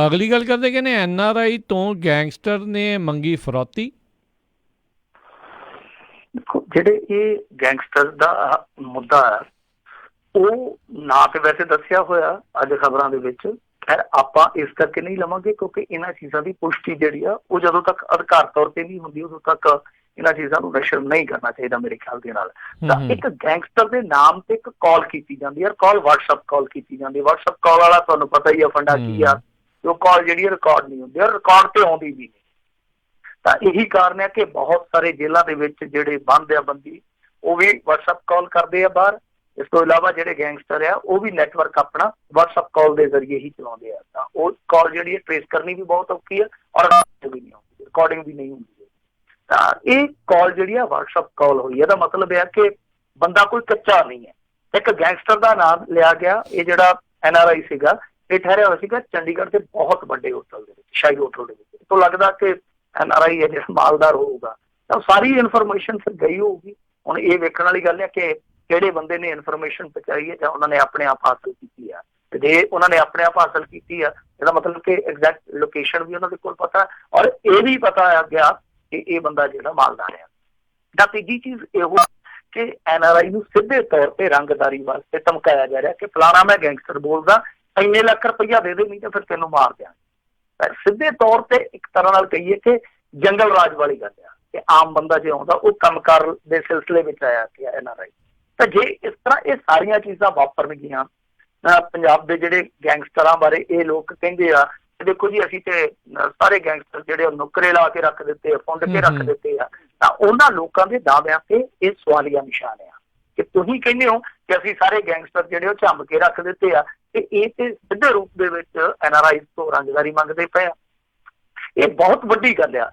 ਅਗਲੀ ਗੱਲ ਕਰਦੇ ਕਹਿੰਦੇ NRI ਤੋਂ ਗੈਂਗਸਟਰ ਨੇ ਮੰਗੀ ਫਰੌਤੀ। ਦੇਖੋ, ਜਿਹੜੇ ਇਹ ਗੈਂਗਸਟਰ ਦਾ ਮੁੱਦਾ ਹੈ ਉਹ ਨਾ ਤੇ ਵੈਸੇ ਦੱਸਿਆ ਹੋਇਆ ਅੱਜ ਖਬਰਾਂ ਦੇ ਵਿੱਚ। ਖੈਰ, ਆਪਾਂ ਇਸ ਕਰਕੇ ਨਹੀਂ ਲਵਾਂਗੇ ਕਿਉਂਕਿ ਇਹਨਾਂ ਚੀਜ਼ਾਂ ਦੀ ਪੁਸ਼ਟੀ ਜਿਹੜੀ ਆ ਉਹ ਜਦੋਂ ਤੱਕ ਅਧਿਕਾਰ ਤੌਰ ਤੇ ਨਹੀਂ ਹੁੰਦੀ ਉਦੋਂ ਤੱਕ ਇਹਨਾਂ ਚੀਜ਼ਾਂ ਨੂੰ ਨਸ਼ਰ ਨਹੀਂ ਕਰਨਾ ਚਾਹੀਦਾ ਮੇਰੇ ਖਿਆਲ ਦੇ ਨਾਲ। ਤਾਂ ਇੱਕ ਗੈਂਗਸਟਰ ਦੇ ਨਾਮ ਤੇ ਇੱਕ ਕਾਲ ਕੀਤੀ ਜਾਂਦੀ ਹੈ, ਕਾਲ WhatsApp ਕਾਲ ਕੀਤੀ ਜਾਂਦੀ ਹੈ। WhatsApp ਕਾਲ ਵਾਲਾ ਤੁਹਾਨੂੰ ਪਤਾ ਹੀ ਆ ਫੰਡਾ ਕੀ ਆ, ਉਹ ਕਾਲ ਜਿਹੜੀ ਹੈ ਰਿਕਾਰਡ ਨਹੀਂ ਹੁੰਦੀ, ਰਿਕਾਰਡ ਤੇ ਆਉਂਦੀ ਵੀ ਨਹੀਂ। ਤਾਂ ਇਹੀ ਕਾਰਨ ਹੈ ਕਿ ਬਹੁਤ ਸਾਰੇ ਜੇਲ੍ਹਾਂ ਦੇ ਵਿੱਚ ਜਿਹੜੇ ਬੰਦ ਆ ਬੰਦੀ, ਉਹ ਵੀ WhatsApp ਕਾਲ ਕਰਦੇ ਆ ਬਾਹਰ। ਇਸ ਤੋਂ ਇਲਾਵਾ ਜਿਹੜੇ ਗੈਂਗਸਟਰ ਆ ਉਹ ਵੀ ਨੈਟਵਰਕ ਆਪਣਾ WhatsApp ਕਾਲ ਦੇ ਜ਼ਰੀਏ ਹੀ ਚਲਾਉਂਦੇ ਆ। ਤਾਂ ਉਹ ਕਾਲ ਜਿਹੜੀ ਹੈ ਟ੍ਰੇਸ ਕਰਨੀ ਵੀ ਬਹੁਤ ਔਖੀ ਹੈ ਔਰ ਵੀ ਨਹੀਂ ਆਉਂਦੀ, ਰਿਕਾਰਡਿੰਗ ਵੀ ਨਹੀਂ ਹੁੰਦੀ। ਤਾਂ ਇਹ ਕਾਲ ਜਿਹੜੀ ਆ WhatsApp ਕਾਲ ਹੋਈ, ਇਹਦਾ ਮਤਲਬ ਇਹ ਕਿ ਬੰਦਾ ਕੋਈ ਕੱਚਾ ਨਹੀਂ ਹੈ। ਇੱਕ ਗੈਂਗਸਟਰ ਦਾ ਨਾਮ ਲਿਆ ਗਿਆ। ਇਹ ਜਿਹੜਾ NRI ਸੀਗਾ ਇਹ ਠਹਿਰਿਆ ਹੋਇਆ ਸੀਗਾ ਚੰਡੀਗੜ੍ਹ ਦੇ ਬਹੁਤ ਵੱਡੇ ਹੋਟਲ ਦੇ ਵਿੱਚ, ਸ਼ਾਹੀ ਹੋਟਲ ਦੇ ਵਿੱਚ। ਤੋਂ ਲੱਗਦਾ ਕਿ NRI ਹੈ ਜਿਹੜਾ ਮਾਲਦਾਰ ਹੋਊਗਾ, ਤਾਂ ਸਾਰੀ ਇਨਫੋਰਮੇਸ਼ਨ ਫਿਰ ਗਈ ਹੋਊਗੀ। ਹੁਣ ਇਹ ਵੇਖਣ ਵਾਲੀ ਗੱਲ ਹੈ ਕਿ ਕਿਹੜੇ ਬੰਦੇ ਨੇ ਇਨਫੋਰਮੇਸ਼ਨ ਪਹੁੰਚਾਈ ਹੈ ਜਾਂ ਉਹਨਾਂ ਨੇ ਆਪਣੇ ਆਪ ਹਾਸਲ ਕੀਤੀ ਆ। ਤੇ ਜੇ ਉਹਨਾਂ ਨੇ ਆਪਣੇ ਆਪ ਹਾਸਲ ਕੀਤੀ ਆ, ਇਹਦਾ ਮਤਲਬ ਕਿ ਐਗਜ਼ੈਕਟ ਲੋਕੇਸ਼ਨ ਵੀ ਉਹਨਾਂ ਦੇ ਕੋਲ ਪਤਾ ਔਰ ਇਹ ਵੀ ਪਤਾ ਆ ਗਿਆ ਕਿ ਇਹ ਬੰਦਾ ਜਿਹੜਾ ਮਾਲਦਾਰ ਆ। ਤਾਂ ਤੀਜੀ ਚੀਜ਼ ਇਹੋ ਕਿ NRI ਨੂੰ ਸਿੱਧੇ ਤੌਰ ਤੇ ਰੰਗਦਾਰੀ ਵਾਸਤੇ ਧਮਕਾਇਆ ਜਾ ਰਿਹਾ ਕਿ ਫਲਾਣਾ ਮੈਂ ਗੈਂਗਸਟਰ ਬੋਲਦਾ, ਇੰਨੇ ਲੱਖ ਰੁਪਈਆ ਦੇ ਦੇ, ਨਹੀਂ ਤਾਂ ਫਿਰ ਤੈਨੂੰ ਮਾਰ ਦਿਆਂਗੇ। ਸਿੱਧੇ ਤੌਰ ਤੇ ਇੱਕ ਤਰ੍ਹਾਂ ਨਾਲ ਕਹੀਏ ਕਿ ਜੰਗਲ ਰਾਜ ਵਾਲੀ ਗੱਲ ਆ ਕਿ ਆਮ ਬੰਦਾ ਜੇ ਆਉਂਦਾ ਉਹ ਕੰਮਕਾਰ ਦੇ ਸਿਲਸਿਲੇ ਵਿੱਚ ਆਇਆ ਕਿ NRI। ਤਾਂ ਜੇ ਇਸ ਤਰ੍ਹਾਂ ਇਹ ਸਾਰੀਆਂ ਚੀਜ਼ਾਂ ਵਾਪਰਨਗੀਆਂ, ਪੰਜਾਬ ਦੇ ਜਿਹੜੇ ਗੈਂਗਸਟਰਾਂ ਬਾਰੇ ਇਹ ਲੋਕ ਕਹਿੰਦੇ ਆ ਦੇਖੋ ਜੀ ਅਸੀਂ ਤੇ ਸਾਰੇ ਗੈਂਗਸਟਰ ਜਿਹੜੇ ਨੁਕਰੇ ਲਾ ਕੇ ਰੱਖ ਦਿੱਤੇ, ਫੁੰਡ ਕੇ ਰੱਖ ਦਿੱਤੇ ਆ, ਤਾਂ ਉਹਨਾਂ ਲੋਕਾਂ ਦੇ ਦਾਅਵਿਆਂ ਤੇ ਇਹ ਸਵਾਲੀਆ ਨਿਸ਼ਾਨ ਆ ਕਿ ਤੁਸੀਂ ਕਹਿੰਦੇ ਹੋ ਕਿ ਅਸੀਂ ਸਾਰੇ ਗੈਂਗਸਟਰ ਜਿਹੜੇ ਉਹ ਝੰਬ ਕੇ ਰੱਖ ਦਿੱਤੇ ਆ, ਤੇ ਇਹ ਤੇ ਸਿੱਧੇ ਰੂਪ ਦੇ ਵਿੱਚ NRI ਤੋਂ ਰੰਗਦਾਰੀ ਮੰਗਦੇ ਪਏ ਆ। ਇਹ ਬਹੁਤ ਵੱਡੀ ਗੱਲ ਆ।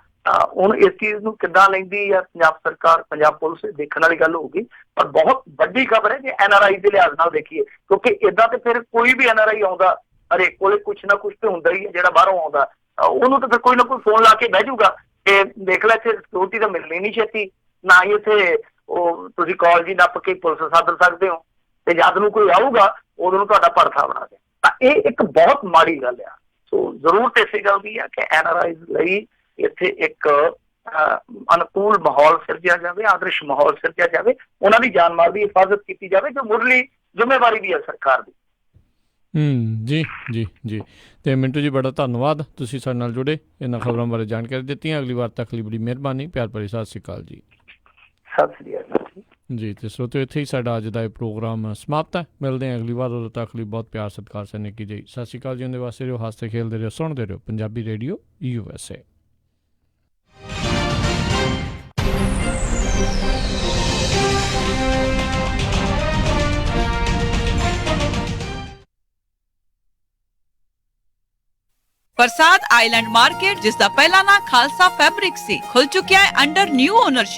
ਹੁਣ ਇਸ ਚੀਜ਼ ਨੂੰ ਕਿੱਦਾਂ ਲੈਂਦੀ ਆ ਪੰਜਾਬ ਸਰਕਾਰ, ਪੰਜਾਬ ਪੁਲਿਸ, ਦੇਖਣ ਵਾਲੀ ਗੱਲ ਹੋਊਗੀ। ਪਰ ਬਹੁਤ ਵੱਡੀ ਖਬਰ ਹੈ ਜੇ NRI ਦੇ ਲਿਹਾਜ਼ ਨਾਲ ਦੇਖੀਏ, ਕਿਉਂਕਿ ਏਦਾਂ ਤੇ ਫਿਰ ਕੋਈ ਵੀ NRI ਆਉਂਦਾ ਹਰੇਕ ਕੋਲੇ ਕੁਛ ਨਾ ਕੁਛ ਤੇ ਹੁੰਦਾ ਹੀ ਹੈ ਜਿਹੜਾ ਬਾਹਰੋਂ ਆਉਂਦਾ, ਉਹਨੂੰ ਤਾਂ ਫਿਰ ਕੋਈ ਨਾ ਕੋਈ ਫੋਨ ਲਾ ਕੇ ਬਹਿ ਜਾਊਗਾ ਕਿ ਦੇਖ ਲੈ ਇੱਥੇ ਸਿਕਿਉਰਿਟੀ ਤਾਂ ਮਿਲਣੀ ਨਹੀਂ ਛੇਤੀ, ਨਾ ਹੀ ਇੱਥੇ ਉਹ ਤੁਸੀਂ ਕਾਲ ਜੀ ਨੱਪ ਕੇ ਪੁਲਿਸ ਸੱਦ ਸਕਦੇ ਹੋ, ਤੇ ਜਦ ਨੂੰ ਕੋਈ ਆਊਗਾ ਉਦੋਂ ਨੂੰ ਤੁਹਾਡਾ ਭਰਥਾ ਬਣਾ ਦੇ। ਤਾਂ ਇਹ ਇੱਕ ਬਹੁਤ ਮਾੜੀ ਗੱਲ ਆ। ਸੋ ਜ਼ਰੂਰਤ ਇਸੇ ਗੱਲ ਦੀ ਆ ਕਿ NRI ਲਈ ਇੱਥੇ ਇੱਕ ਅਨੁਕੂਲ ਮਾਹੌਲ ਸਿਰਜਿਆ ਜਾਵੇ, ਆਦਰਸ਼ ਮਾਹੌਲ ਸਿਰਜਿਆ ਜਾਵੇ, ਉਹਨਾਂ ਦੀ ਜਾਨ ਮਾਲ ਦੀ ਹਿਫਾਜ਼ਤ ਕੀਤੀ ਜਾਵੇ ਜੋ ਮੁੱਢਲੀ ਜ਼ਿੰਮੇਵਾਰੀ ਵੀ ਹੈ ਸਰਕਾਰ ਦੀ। ਜੀ ਜੀ ਜੀ। ਤੇ ਮਿੰਟੂ ਜੀ ਬੜਾ ਧੰਨਵਾਦ, ਤੁਸੀਂ ਸਾਡੇ ਨਾਲ ਜੁੜੇ, ਇਹਨਾਂ ਖਬਰਾਂ ਬਾਰੇ ਜਾਣਕਾਰੀ ਦਿੱਤੀਆਂ। ਅਗਲੀ ਵਾਰ ਤੱਕ ਲਈ ਬੜੀ ਮਿਹਰਬਾਨੀ। ਪਿਆਰ ਭਰੀ ਸਤਿ ਸ਼੍ਰੀ ਅਕਾਲ ਜੀ। ਸਤਿ ਸ਼੍ਰੀ ਅਕਾਲ ਜੀ। ਤੇ ਸਰੋਤਿਓ, ਇੱਥੇ ਹੀ ਸਾਡਾ ਅੱਜ ਦਾ ਇਹ ਪ੍ਰੋਗਰਾਮ ਸਮਾਪਤ ਹੈ। ਮਿਲਦੇ ਹਾਂ ਅਗਲੀ ਵਾਰ, ਉਦੋਂ ਤੱਕ ਲਈ ਬਹੁਤ ਪਿਆਰ ਸਤਿਕਾਰ ਸਨੇਹ ਕੀ ਜੀ। ਸਤਿ ਸ਼੍ਰੀ ਅਕਾਲ ਜੀ। ਉਹਦੇ ਵਾਸਤੇ ਰਹੋ, ਹੱਸਦੇ ਖੇਲਦੇ ਰਹੋ, ਸੁਣਦੇ ਰਹੋ ਪੰਜਾਬੀ ਰੇਡੀਓ USA। बरसात आइलैंड मार्केट, जिसका पहला नाम खालसा फैब्रिक से खुल चुका है अंडर न्यू ओनरशिप।